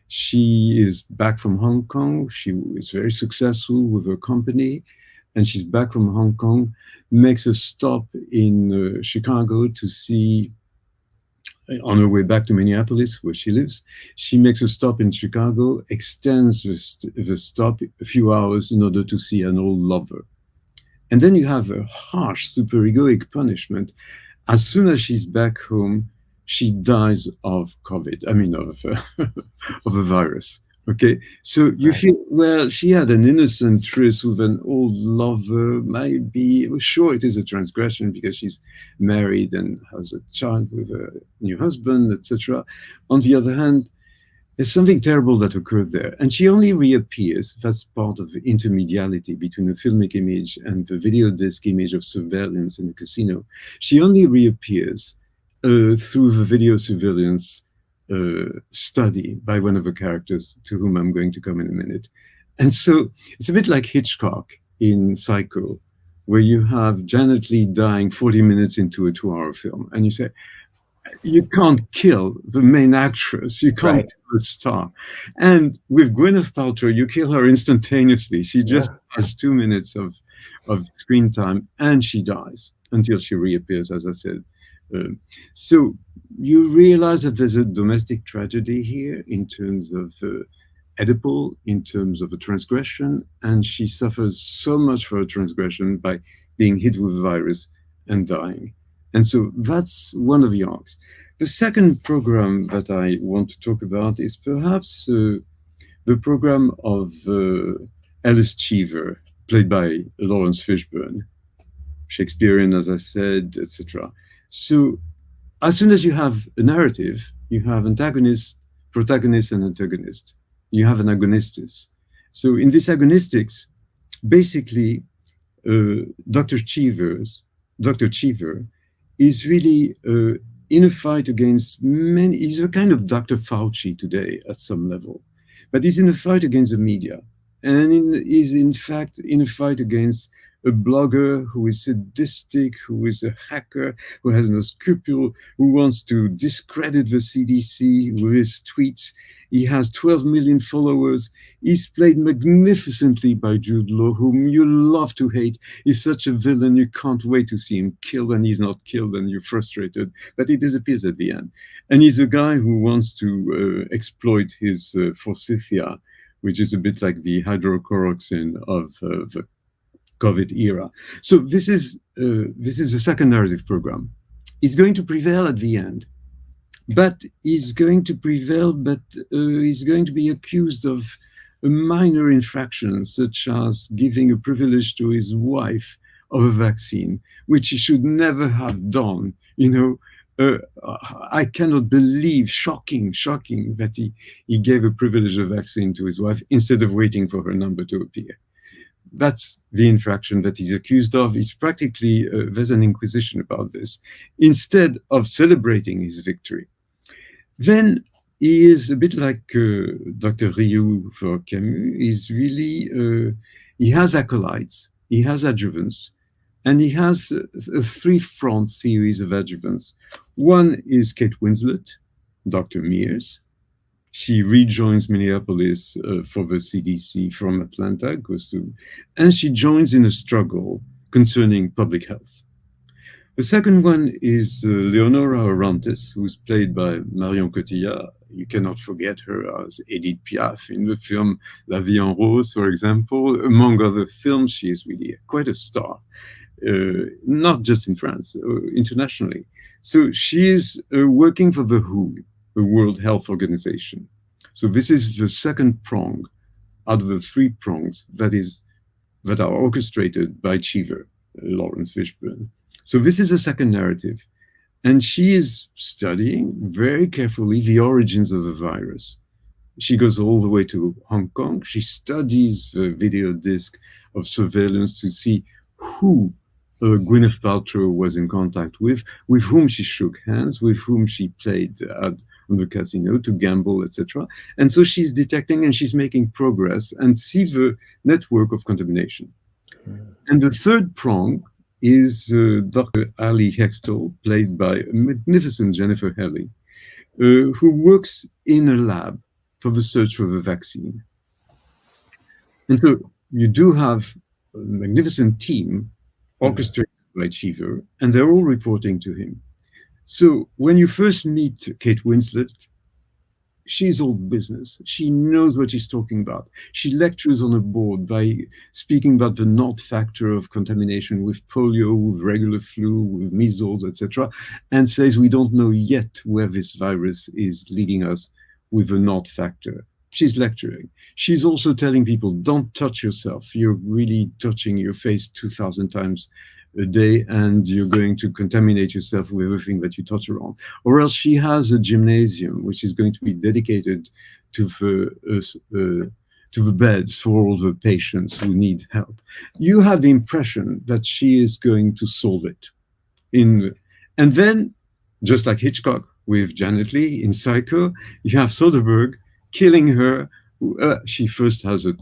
She is back from Hong Kong. She is very successful with her company, and she's back from Hong Kong, makes a stop in Chicago to see, on her way back to Minneapolis, where she lives, she makes a stop in Chicago, extends the stop a few hours in order to see an old lover. And then you have a harsh, superegoic punishment. As soon as she's back home, she dies of COVID, of a virus. Okay, so you Right. feel, well, she had an innocent tryst with an old lover. Maybe, sure, it is a transgression because she's married and has a child with a new husband, etc. On the other hand, there's something terrible that occurred there. And she only reappears, that's part of the intermediality between the filmic image and the video disc image of surveillance in the casino. She only reappears through the video surveillance study by one of the characters to whom I'm going to come in a minute. And so it's a bit like Hitchcock in Psycho, where you have Janet Leigh dying 40 minutes into a 2-hour film. And you say, you can't kill the main actress, you can't Right. kill the star. And with Gwyneth Paltrow, you kill her instantaneously. She just has 2 minutes of screen time and she dies until she reappears, as I said. So you realize that there's a domestic tragedy here in terms of Oedipal, in terms of a transgression, and she suffers so much for a transgression by being hit with a virus and dying. And so that's one of the arcs. The second program that I want to talk about is perhaps the program of Alice Cheever, played by Lawrence Fishburne, Shakespearean, as I said, etc. So as soon as you have a narrative, you have antagonist, protagonist, and antagonist. You have an agonistus. So in this agonistics, basically, Dr. Cheever is really in a fight against many. He's a kind of Dr. Fauci today at some level, but he's in a fight against the media, and he's in fact in a fight against a blogger who is sadistic, who is a hacker, who has no scruple, who wants to discredit the CDC with his tweets. He has 12 million followers. He's played magnificently by Jude Law, whom you love to hate. He's such a villain, you can't wait to see him killed, and he's not killed, and you're frustrated, but he disappears at the end. And he's a guy who wants to exploit his forsythia which is a bit like the hydrochloroquine of the COVID era. So this is a second narrative program. It's going to prevail at the end, but is going to prevail, but is going to be accused of a minor infraction, such as giving a privilege to his wife of a vaccine, which he should never have done. I cannot believe, shocking, that he gave a privilege of vaccine to his wife instead of waiting for her number to appear. That's the infraction that he's accused of. It's practically, there's an inquisition about this, instead of celebrating his victory. Then he is a bit like Dr. Rioux for Camus. He's really, he has acolytes, he has adjuvants, and he has a three-front series of adjuvants. One is Kate Winslet, Dr. Mears. She rejoins Minneapolis for the CDC from Atlanta, and she joins in a struggle concerning public health. The second one is Leonora Orantes, who's played by Marion Cotillard. You cannot forget her as Edith Piaf in the film La Vie en Rose, for example. Among other films, she is really quite a star, not just in France, internationally. So she is working for the WHO, the World Health Organization. So this is the second prong out of the three prongs that are orchestrated by Cheever, Lawrence Fishburne. So this is a second narrative. And she is studying very carefully the origins of the virus. She goes all the way to Hong Kong. She studies the video disc of surveillance to see who Gwyneth Paltrow was in contact with whom she shook hands, with whom she played on the casino to gamble, etc. And so she's detecting and she's making progress and see the network of contamination. And the third prong is Dr. Ali Hextall, played by a magnificent Jennifer Helly, who works in a lab for the search for the vaccine. And so you do have a magnificent team orchestrated by Cheever, and they're all reporting to him. So when you first meet Kate Winslet, she's all business. She knows what she's talking about. She lectures on a board by speaking about the naught factor of contamination with polio, with regular flu, with measles, etc., and says we don't know yet where this virus is leading us with the naught factor. She's lecturing. She's also telling people, don't touch yourself. You're really touching your face 2,000 times a day, and you're going to contaminate yourself with everything that you touch around. Or else she has a gymnasium which is going to be dedicated to the beds for all the patients who need help. You have the impression that she is going to solve it. And then, just like Hitchcock with Janet Leigh in Psycho, you have Soderbergh killing her. She first has a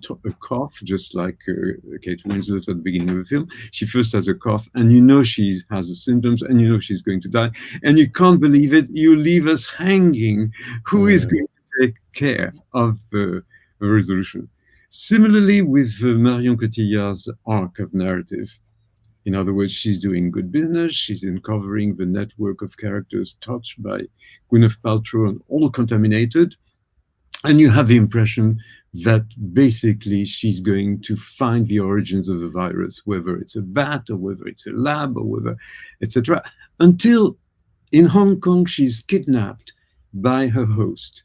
cough, just like Kate Winslet at the beginning of the film. She first has a cough, and you know she has the symptoms, and you know she's going to die, and you can't believe it. You leave us hanging. Who is going to take care of the resolution? Similarly, with Marion Cotillard's arc of narrative. In other words, she's doing good business. She's uncovering the network of characters touched by Gwyneth Paltrow and all contaminated. And you have the impression that basically she's going to find the origins of the virus, whether it's a bat or whether it's a lab or whether, etc. Until in Hong Kong, she's kidnapped by her host.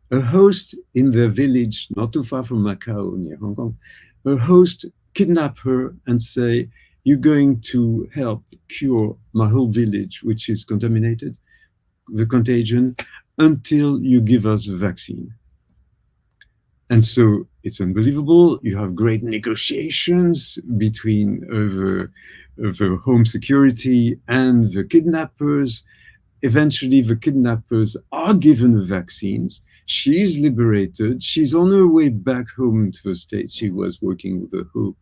A host in their village, not too far from Macau, near Hong Kong. Her host kidnap her and say, you're going to help cure my whole village, which is contaminated, the contagion, until you give us a vaccine. And so it's unbelievable. You have great negotiations between the home security and the kidnappers. Eventually, the kidnappers are given the vaccines. She's liberated. She's on her way back home to the States. She was working with the WHO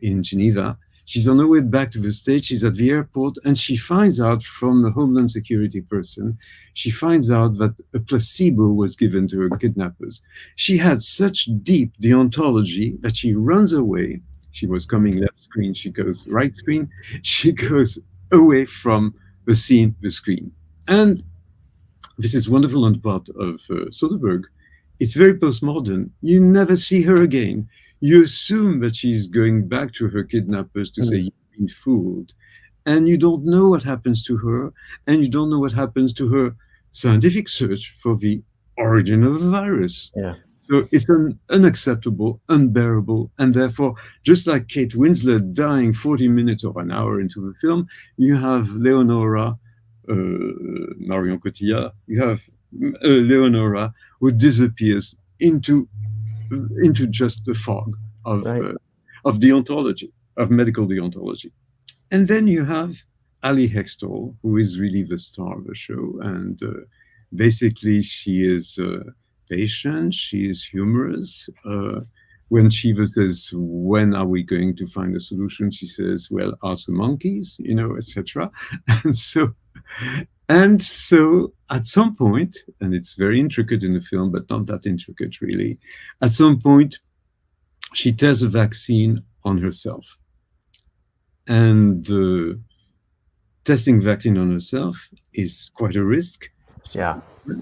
in Geneva. She's on her way back to the States. She's at the airport, and she finds out from the Homeland Security person, she finds out that a placebo was given to her kidnappers. She had such deep deontology that she runs away. She was coming left screen. She goes right screen. She goes away from the scene, the screen. And this is wonderful on the part of Soderbergh. It's very postmodern. You never see her again. You assume that she's going back to her kidnappers to say, Mm. "You've been fooled." And you don't know what happens to her, and you don't know what happens to her scientific search for the origin of the virus. Yeah. So it's an unacceptable, unbearable, and therefore, just like Kate Winslet dying 40 minutes or an hour into the film, you have Leonora, Marion Cotillard, you have Leonora who disappears into just the fog Right. of deontology, of medical deontology. And then you have Ali Hextall, who is really the star of the show. And basically, she is patient, she is humorous. When Shiva says, "When are we going to find a solution?" she says, "Well, ask the monkeys," etc. And so, at some point, and it's very intricate in the film, but not that intricate really, at some point, she tests a vaccine on herself. And testing vaccine on herself is quite a risk. Yeah.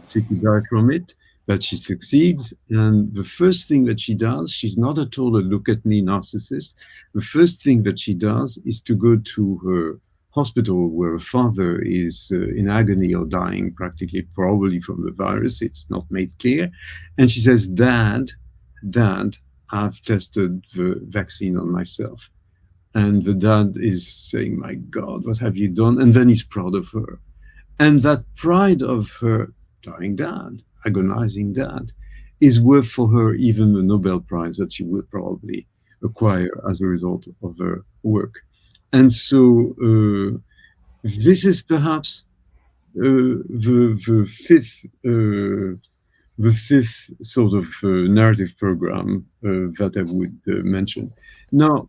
She could die from it, but she succeeds. And the first thing that she does, she's not at all a "look at me" narcissist. The first thing that she does is to go to her hospital where her father is in agony or dying, practically, probably from the virus. It's not made clear. And she says, Dad, I've tested the vaccine on myself. And the dad is saying, "My God, what have you done?" And then he's proud of her. And that pride of her dying dad, agonizing dad, is worth for her even the Nobel Prize that she will probably acquire as a result of her work. And so this is perhaps the fifth sort of narrative program that I would mention. Now,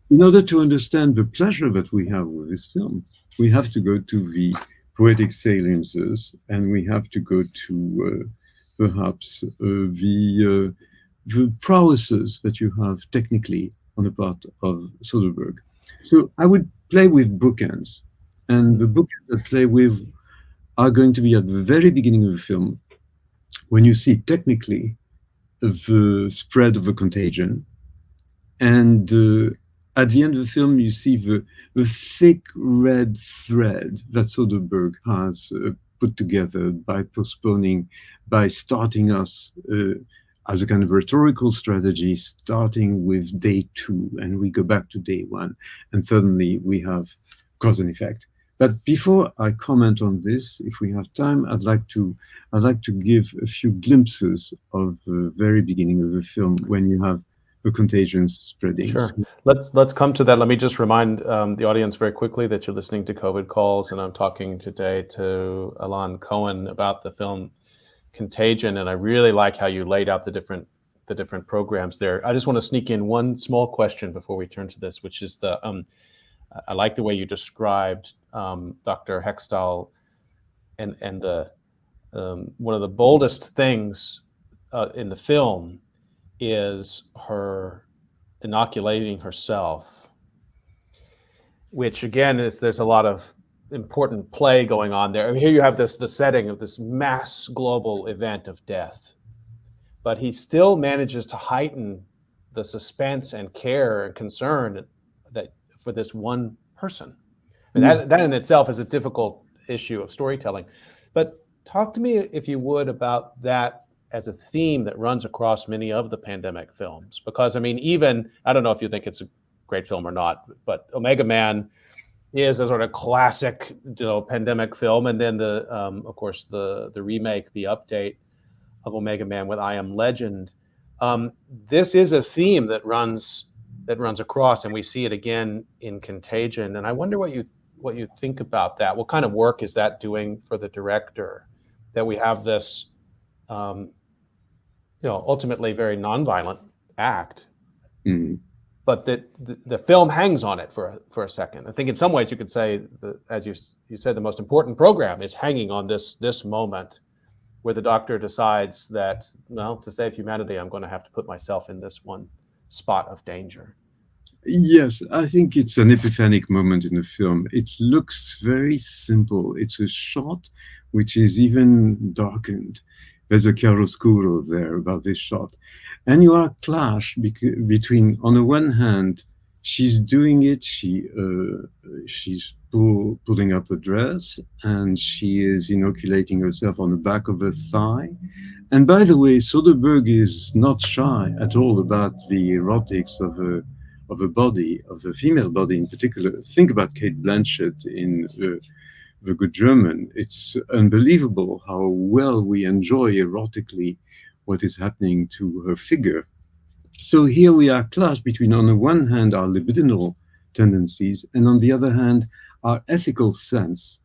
in order to understand the pleasure that we have with this film, we have to go to the poetic saliences, and we have to go to perhaps the prowesses that you have technically on the part of Soderbergh. So I would play with bookends, and the bookends that play with are going to be at the very beginning of the film, when you see technically the spread of the contagion, and at the end of the film, you see the thick red thread that Soderbergh has put together by postponing, by starting us as a kind of rhetorical strategy, starting with day 2, and we go back to day 1, and suddenly we have cause and effect. But before I comment on this, if we have time, I'd like to give a few glimpses of the very beginning of the film, when you have the contagions spreading. Sure. Let's come to that. Let me just remind the audience very quickly that you're listening to COVID Calls, and I'm talking today to Alon Cohen about the film Contagion, and I really like how you laid out the different programs there. I just want to sneak in one small question before we turn to this, which is I like the way you described Dr. Hextall, and the one of the boldest things in the film is her inoculating herself, which again is, there's a lot of important play going on there. I mean, here you have the setting of this mass global event of death, but he still manages to heighten the suspense and care and concern that for this one person. And that in itself is a difficult issue of storytelling. But talk to me, if you would, about that as a theme that runs across many of the pandemic films. Because, I mean, even, I don't know if you think it's a great film or not, but Omega Man is a sort of classic, pandemic film. And then of course, the remake, the update of Omega Man with I Am Legend. This is a theme that runs across, and we see it again in Contagion. And I wonder what you think about that. What kind of work is that doing for the director, that we have this, ultimately very nonviolent act, but that the film hangs on it for a second. I think in some ways you could say, as you said, the most important program is hanging on this moment where the doctor decides that, well, to save humanity, I'm going to have to put myself in this one spot of danger. Yes, I think it's an epiphanic moment in the film. It looks very simple. It's a shot which is even darkened. There's a chiaroscuro there about this shot. And you are clashed between, on the one hand, she's doing it, she's pulling up a dress, and she is inoculating herself on the back of her thigh. And by the way, Soderbergh is not shy at all about the erotics of a body, of a female body in particular. Think about Kate Blanchett in The Good German. It's unbelievable how well we enjoy erotically what is happening to her figure. So here we are clashed between, on the one hand, our libidinal tendencies, and on the other hand, our ethical sense.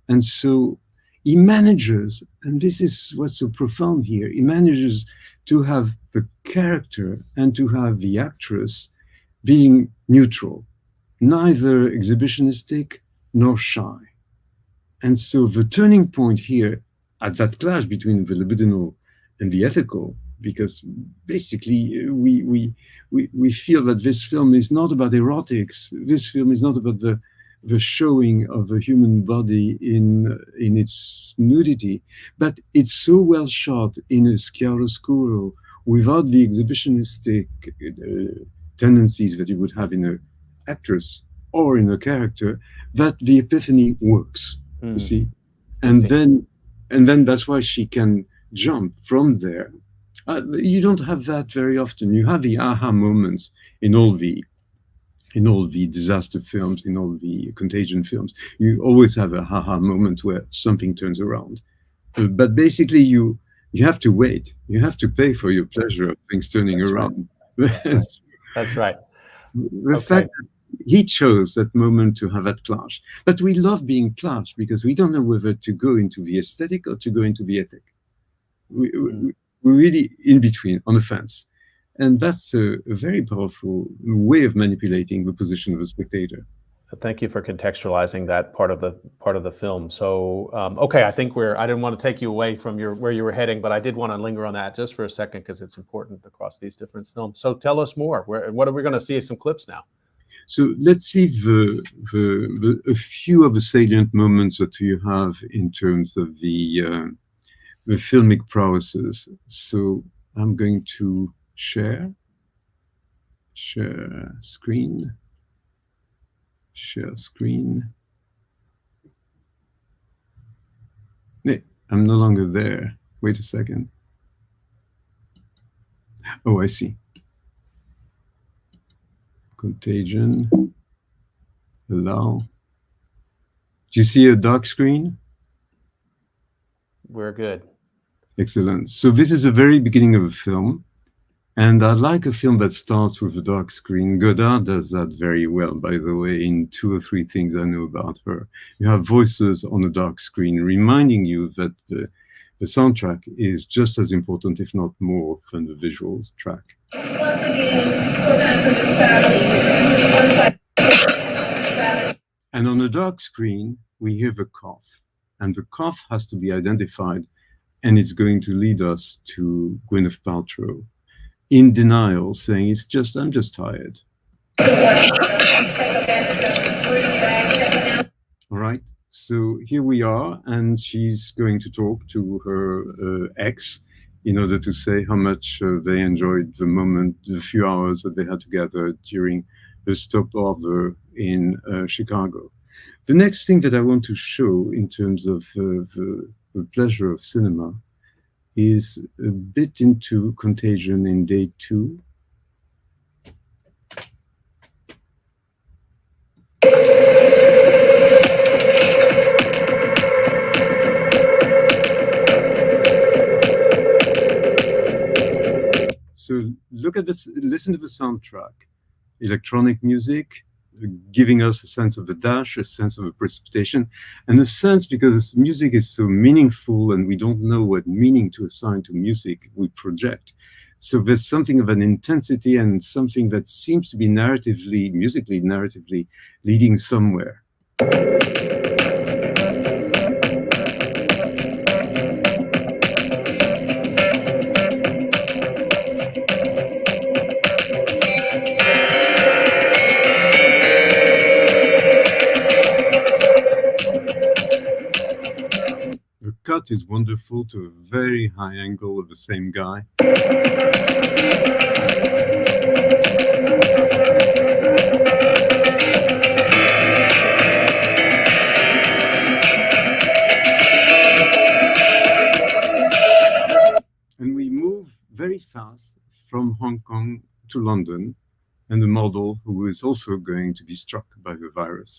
And so he manages, and this is what's so profound here, he manages to have the character and to have the actress being neutral, neither exhibitionistic nor shy. And so the turning point here at that clash between the libidinal and the ethical, because basically we feel that this film is not about erotics. This film is not about the showing of a human body in its nudity, but it's so well shot in a chiaroscuro without the exhibitionistic tendencies that you would have in an actress or in a character, that the epiphany works. You see, and then that's why she can jump from there. You don't have that very often. You have the aha moments in all the disaster films, in all the contagion films. You always have a aha moment where something turns around. But basically, you have to wait. You have to pay for your pleasure of things turning around. Right. That's right. The fact that he chose that moment to have that clash. But we love being clashed because we don't know whether to go into the aesthetic or to go into the ethic. We're really in between, on the fence. And that's a very powerful way of manipulating the position of a spectator. Thank you for contextualizing that part of the film. So, okay, I think I didn't want to take you away from where you were heading, but I did want to linger on that just for a second because it's important across these different films. So tell us more. What are we going to see? Some clips now. So let's see a few of the salient moments that you have in terms of the filmic prowesses. So I'm going to share screen. No, I'm no longer there. Wait a second. Oh, I see. Contagion. Allow. Do you see a dark screen? We're good. Excellent. So this is the very beginning of a film. And I like a film that starts with a dark screen. Godard does that very well, by the way, in 2 or 3 things I know about her. You have voices on a dark screen reminding you that the soundtrack is just as important, if not more, than the visuals track. And on a dark screen, we hear the cough. And the cough has to be identified, and it's going to lead us to Gwyneth Paltrow, in denial, saying, I'm just tired. All right, so here we are, and she's going to talk to her ex in order to say how much they enjoyed the moment, the few hours that they had together during the stopover in Chicago. The next thing that I want to show in terms of the pleasure of cinema is a bit into Contagion in day 2. So look at this, listen to the soundtrack. Electronic music, giving us a sense of the dash, a sense of a precipitation, and a sense, because music is so meaningful and we don't know what meaning to assign to music, we project. So there's something of an intensity and something that seems to be musically narratively leading somewhere. that is wonderful to a very high angle of the same guy. And we move very fast from Hong Kong to London, and the model who is also going to be struck by the virus.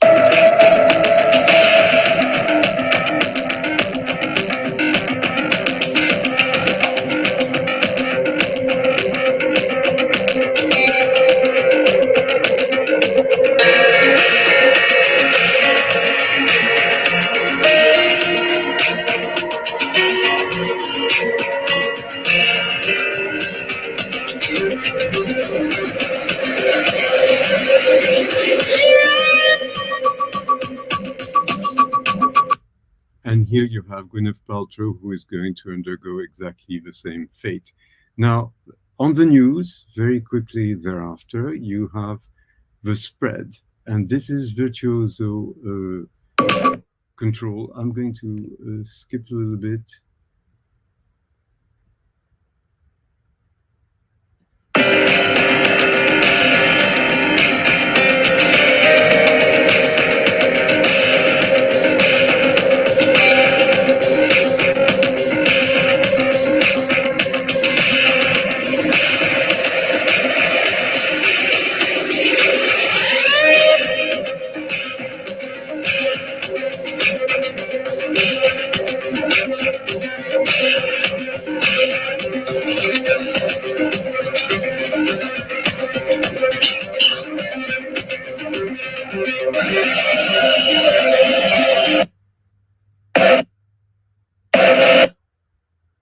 And here you have Gwyneth Paltrow, who is going to undergo exactly the same fate. Now, on the news, very quickly thereafter, you have the spread. And this is virtuoso control. I'm going to skip a little bit.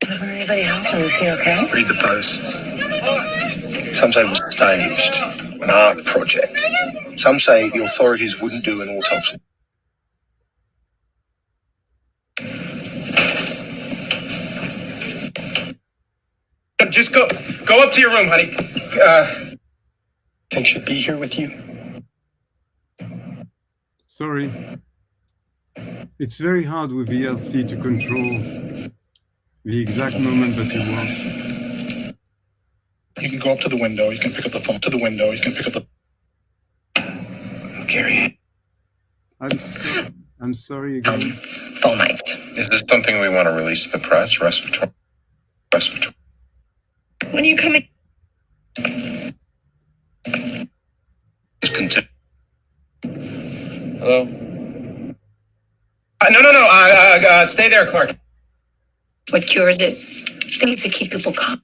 Wasn't anybody home? Was he okay? Read the posts. Some say it was staged, an art project. Some say the authorities wouldn't do an autopsy. Just go up to your room, honey. Think she'd be here with you? Sorry. It's very hard with VLC to control the exact moment that you want. You can go up to the window, you can pick up the phone. To the window, you can pick up the... Carrie. I'm sorry again. Phone nights. Is this something we want to release to the press? Respiratory. When are you coming? Hello? No. Stay there, Clark. What cures it? Things to keep people calm.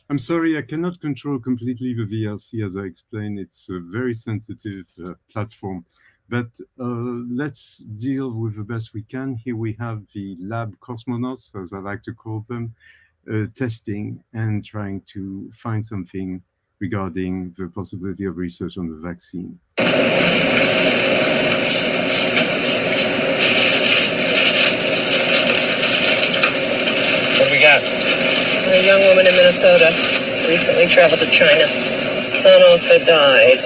I'm sorry, I cannot control completely the VLC, as I explained. It's a very sensitive platform. But let's deal with the best we can. Here we have the lab cosmonauts, as I like to call them, testing and trying to find something regarding the possibility of research on the vaccine. What do we got? A young woman in Minnesota recently traveled to China. Son also died.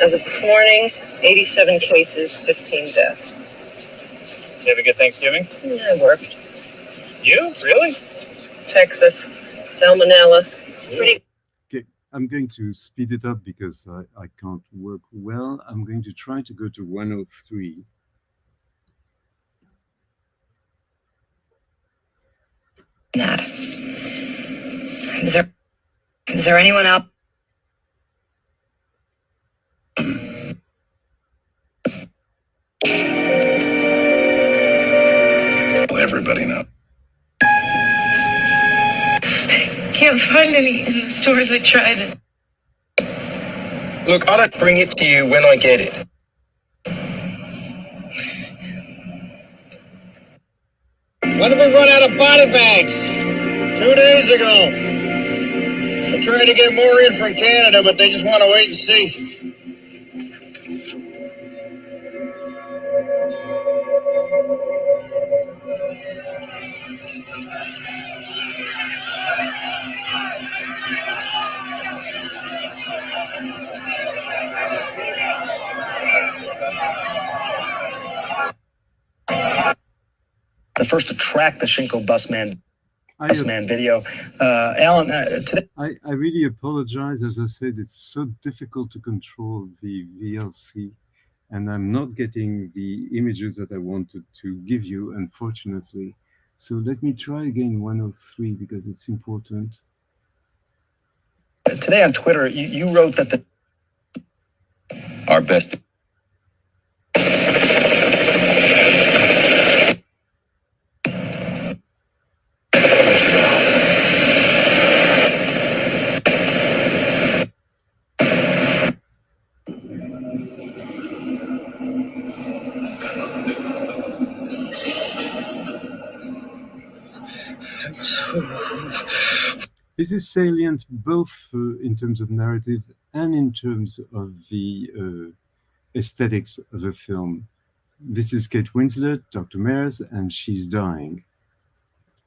As of this morning, 87 cases, 15 deaths. Did you have a good Thanksgiving? Yeah, I worked. You? Really? Texas, salmonella. Pretty. Okay, I'm going to speed it up because I can't work well. I'm going to try to go to 103. That. Is there anyone out? Everybody knows. Can't find any in the stores. I tried it. Look, I'll bring it to you when I get it. When did we run out of body bags? 2 days ago. We're trying to get more in from Canada, but they just want to wait and see. first to track the Shinko busman I video. Alan, today. I really apologize. As I said, it's so difficult to control the VLC, and I'm not getting the images that I wanted to give you, unfortunately. So let me try again 103 because it's important. Today on Twitter, you wrote that our best. This is salient both in terms of narrative and in terms of the aesthetics of the film. This is Kate Winslet, Dr. Mears, and she's dying.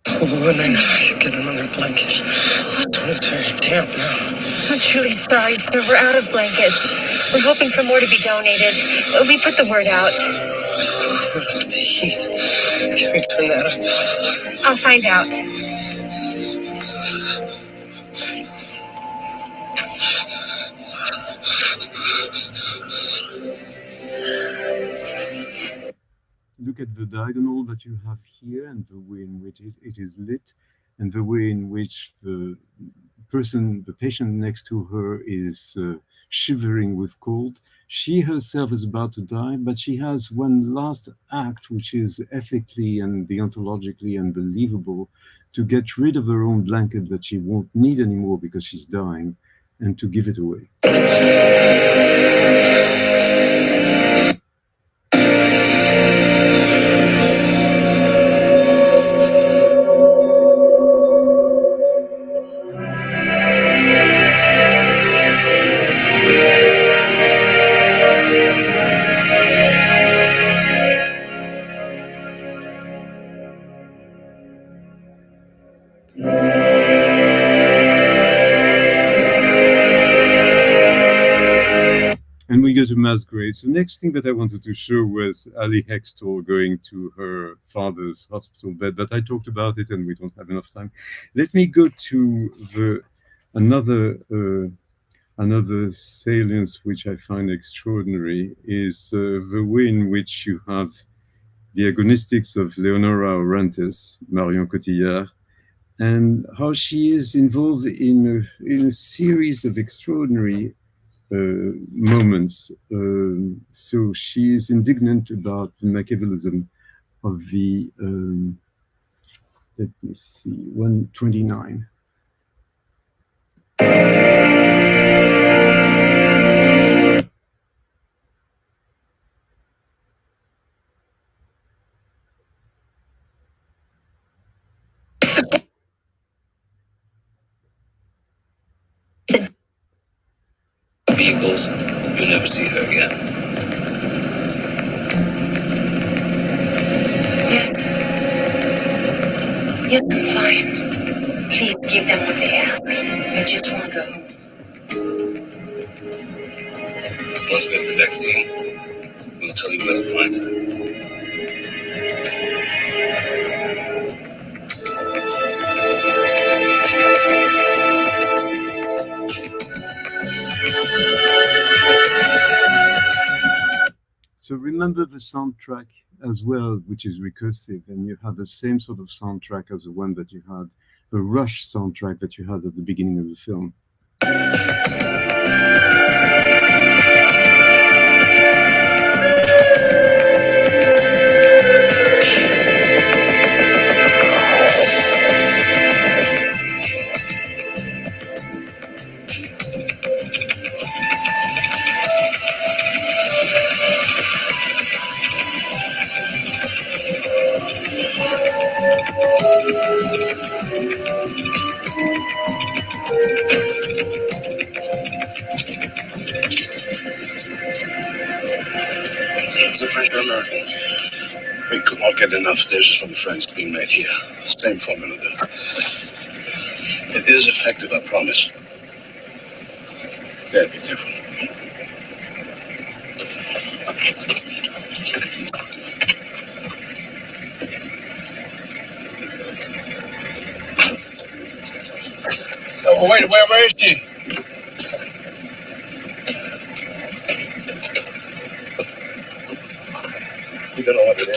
Oh, and then I get another blanket. It's very damp now. I'm truly sorry, sir. We're out of blankets. We're hoping for more to be donated. We put the word out. The heat. Can we turn that up? I'll find out. Look at the diagonal that you have here and the way in which it is lit and the way in which the patient next to her is shivering with cold. She herself is about to die, but she has one last act, which is ethically and deontologically unbelievable, to get rid of her own blanket that she won't need anymore because she's dying, and to give it away. And we go to mass graves. The next thing that I wanted to show was Ali Hextall going to her father's hospital bed, but I talked about it and we don't have enough time. Let me go to another salience which I find extraordinary is the way in which you have the agonistics of Leonora Orantes, Marion Cotillard, and how she is involved in a series of extraordinary moments. So she is indignant about the Machiavellism of the, let me see, 129. Vehicles, you'll never see her again. Yes. Yes, I'm fine. Please give them what they ask. I just want to go home. Once we have the vaccine, we'll tell you where to find her. So remember the soundtrack as well, which is recursive, and you have the same sort of soundtrack as the one that you had, the Rush soundtrack that you had at the beginning of the film. It's a French or American. We could not get enough stages from the French being made here. Same formula there. It is effective, I promise. Yeah, be careful. Oh, wait, where is she? We gotta let it in.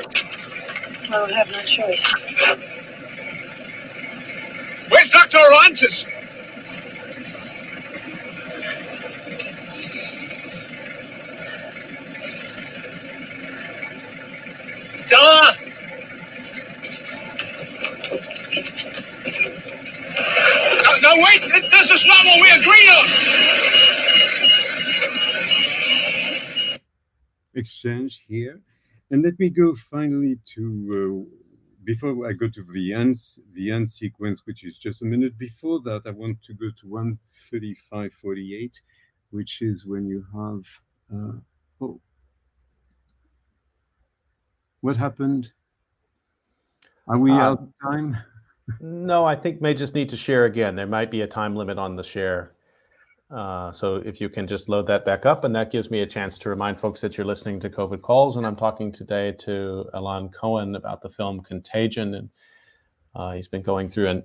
Well, we'll have no choice. Where's Dr. Orantes? Della! No, wait! This is not what we agreed on! Exchange here. And let me go finally to, before I go to the end sequence, which is just a minute before that, I want to go to 1:35:48, which is when you have, oh, what happened? Are we out of time? No, I think may just need to share again. There might be a time limit on the share. So if you can just load that back up, and that gives me a chance to remind folks that you're listening to COVID Calls, and I'm talking today to Alon Cohen about the film Contagion, and he's been going through and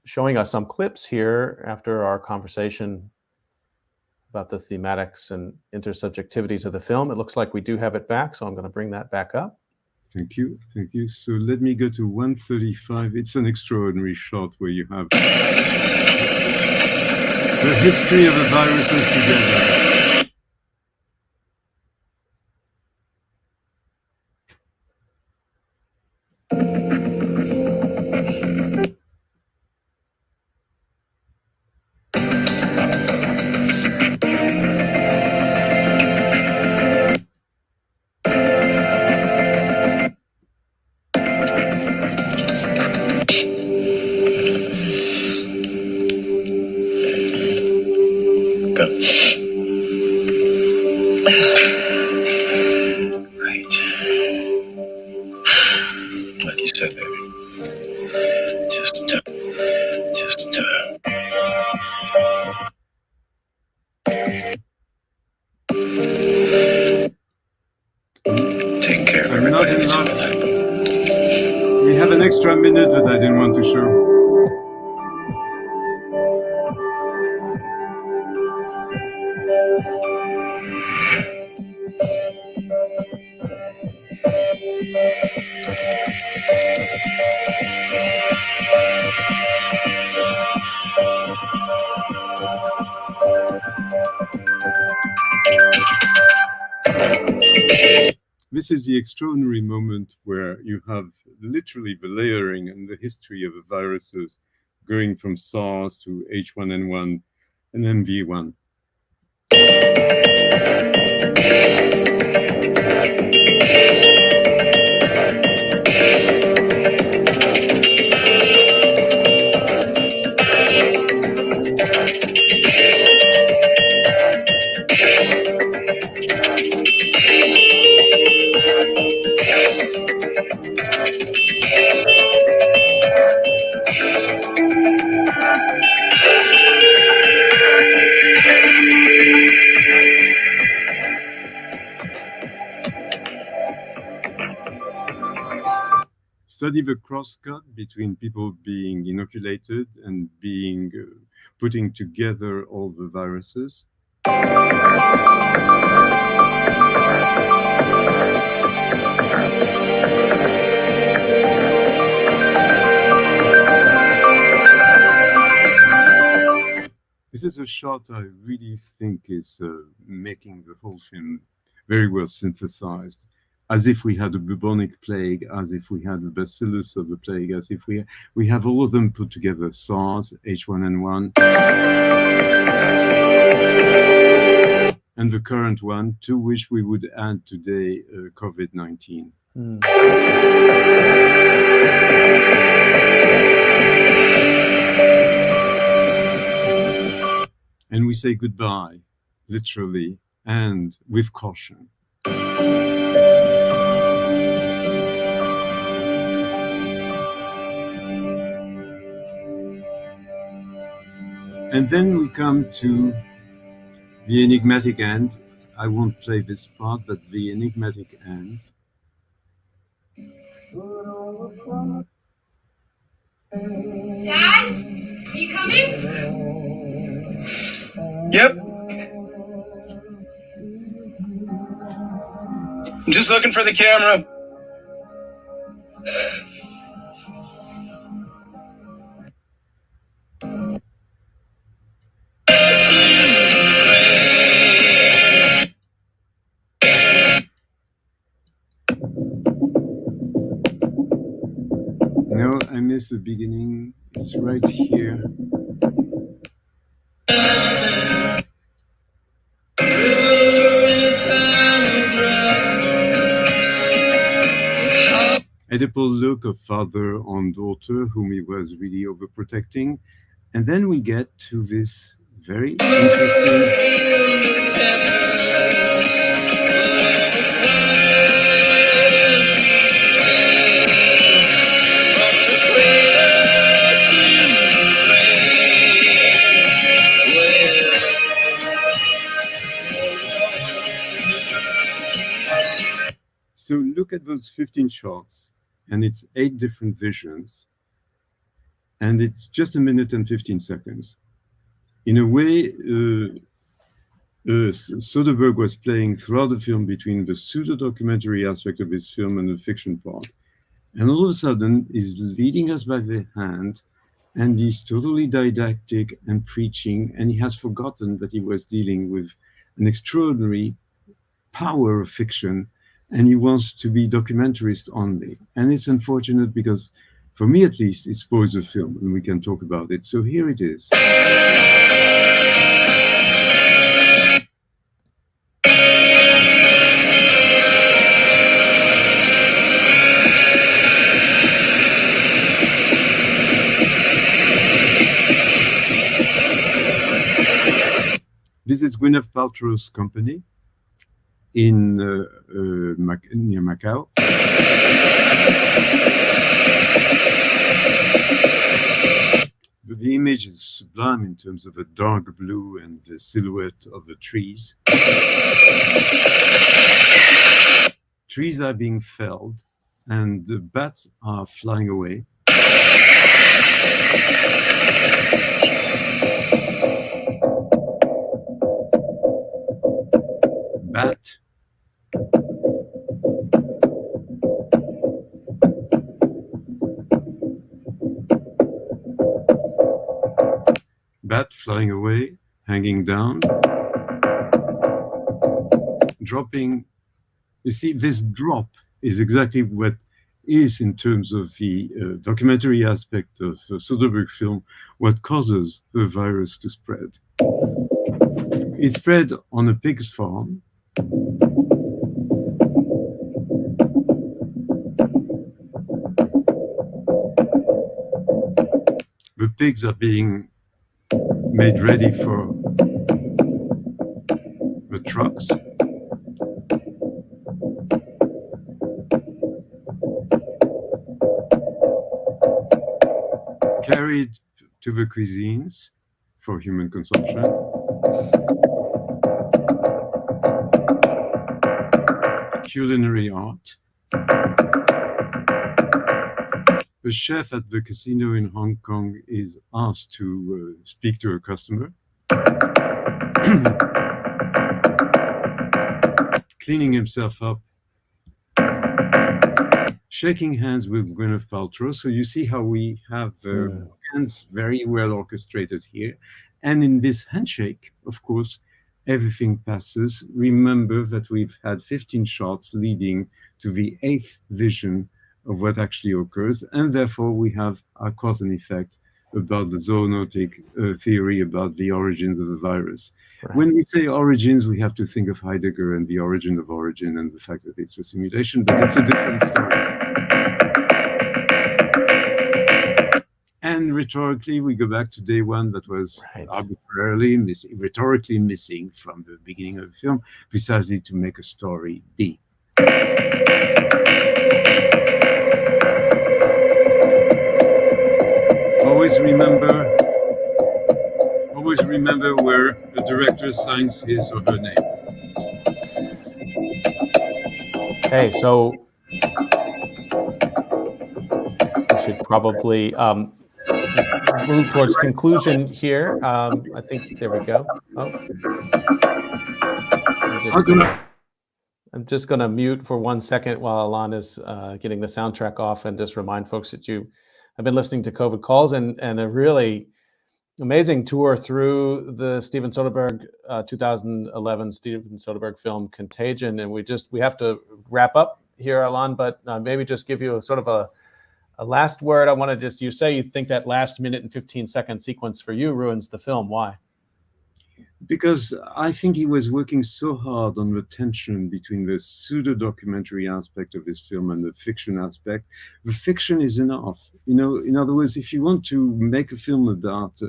showing us some clips here after our conversation about the thematics and intersubjectivities of the film. It looks like we do have it back, so I'm going to bring that back up. Thank you, thank you. So let me go to 1:35. It's an extraordinary shot where you have the history of the viruses together. Right. Like you said, baby. Taking care of everybody that's in my life. We have an extra minute that I didn't want to show. This is the extraordinary moment where you have literally the layering and the history of the viruses going from SARS to H1N1 and MV1. Study the crosscut between people being inoculated and being putting together all the viruses. This is a shot I really think is making the whole film very well synthesized, as if we had a bubonic plague, as if we had the bacillus of the plague, as if we have all of them put together, SARS, H1N1, and the current one, to which we would add today COVID-19. And we say goodbye, literally, and with caution. And then we come to the enigmatic end. I won't play this part, but the enigmatic end. Dad? You coming? Yep. I'm just looking for the camera. No, I missed the beginning. It's right here. Oedipal look of father on daughter, whom he was really overprotecting. And then we get to this very interesting So look at those 15 shots, and it's 8 different visions, and it's just 1 minute and 15 seconds. In a way, Soderbergh was playing throughout the film between the pseudo-documentary aspect of his film and the fiction part. And all of a sudden, he's leading us by the hand, and he's totally didactic and preaching, and he has forgotten that he was dealing with an extraordinary power of fiction, and he wants to be documentarist only. And it's unfortunate because, for me at least, it spoils the film, and we can talk about it. So here it is. This is Gwyneth Paltrow's company in near Macau. The image is sublime in terms of a dark blue and the silhouette of the trees. Trees are being felled and the bats are flying away. Bat. Bat flying away, hanging down, dropping. You see, this drop is exactly what is, in terms of the documentary aspect of Soderbergh film, what causes the virus to spread. It spread on a pig's farm. The pigs are being made ready for the trucks. Carried to the cuisines for human consumption. Culinary art. The chef at the casino in Hong Kong is asked to speak to a customer. Cleaning himself up. Shaking hands with Gwyneth Paltrow. So you see how we have hands very well orchestrated here. And in this handshake, of course, everything passes. Remember that we've had 15 shots leading to the 8th vision of what actually occurs, and therefore we have a cause and effect about the zoonotic theory about the origins of the virus. Right. When we say origins, we have to think of Heidegger and the origin of origin and the fact that it's a simulation, but it's a different story. And rhetorically, we go back to day one that was arbitrarily rhetorically missing from the beginning of the film, precisely to make a story be. Always remember where the director signs his or her name. Okay, so we should probably move towards conclusion here. I think there we go. Oh, I'm just going to mute for 1 second while Alon is getting the soundtrack off, and just remind folks that you have been listening to COVID Calls and a really amazing tour through the Steven Soderbergh 2011 Steven Soderbergh film Contagion. And we have to wrap up here, Alon, but maybe just give you a sort of a last word. I want to you say you think that last minute and 15-second sequence for you ruins the film. Why? Because I think he was working so hard on the tension between the pseudo-documentary aspect of his film and the fiction aspect. The fiction is enough. In other words, if you want to make a film about,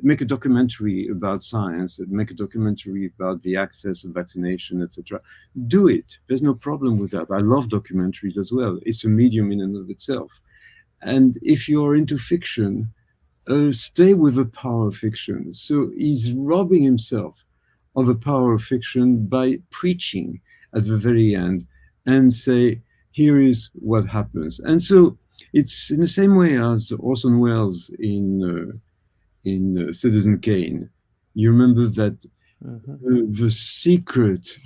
make a documentary about science, make a documentary about the access of vaccination, etc., do it. There's no problem with that. I love documentaries as well. It's a medium in and of itself. And if you're into fiction, stay with the power of fiction. So he's robbing himself of the power of fiction by preaching at the very end and say, here is what happens. And so it's in the same way as Orson Welles in Citizen Kane. You remember that the secret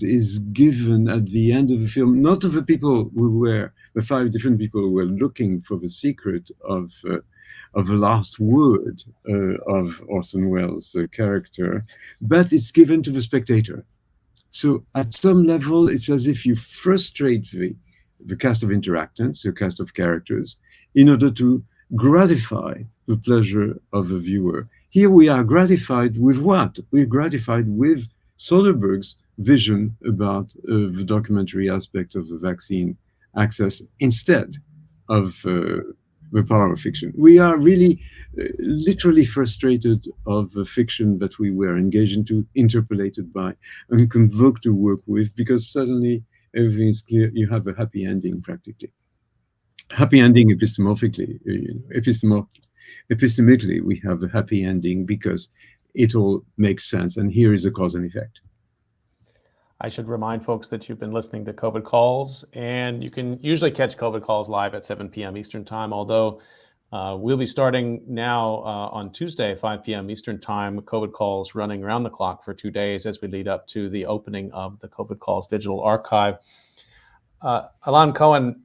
is given at the end of the film, not to the people who were, the 5 different people who were looking for the secret of the last word of Orson Welles' character, but it's given to the spectator. So at some level, it's as if you frustrate the cast of interactants, the cast of characters, in order to gratify the pleasure of the viewer. Here we are gratified with what? We're gratified with Soderbergh's vision about the documentary aspect of the vaccine access instead of the power of fiction. We are really literally frustrated of the fiction that we were engaged into, interpolated by, and convoked to work with, because suddenly everything is clear. You have a happy ending practically. Happy ending epistemologically. Epistemically, we have a happy ending because it all makes sense. And here is a cause and effect. I should remind folks that you've been listening to COVID Calls, and you can usually catch COVID Calls live at 7 p.m. Eastern Time, although we'll be starting now on Tuesday, 5 p.m. Eastern Time, COVID Calls running around the clock for 2 days as we lead up to the opening of the COVID Calls Digital Archive. Alon Cohen,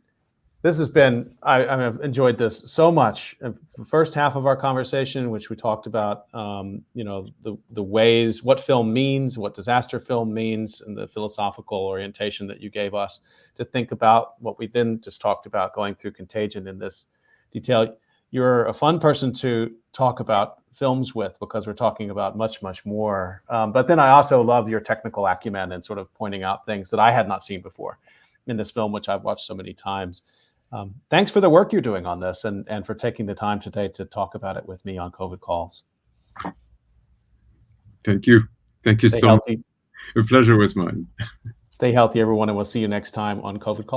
this has been, I've enjoyed this so much. The first half of our conversation, which we talked about, the ways, what film means, what disaster film means, and the philosophical orientation that you gave us to think about what we then just talked about going through Contagion in this detail. You're a fun person to talk about films with because we're talking about much, much more. But then I also love your technical acumen and sort of pointing out things that I had not seen before in this film, which I've watched so many times. Thanks for the work you're doing on this and for taking the time today to talk about it with me on COVID Calls. Thank you. Thank you so much. A pleasure was mine. Stay healthy, everyone, and we'll see you next time on COVID Calls.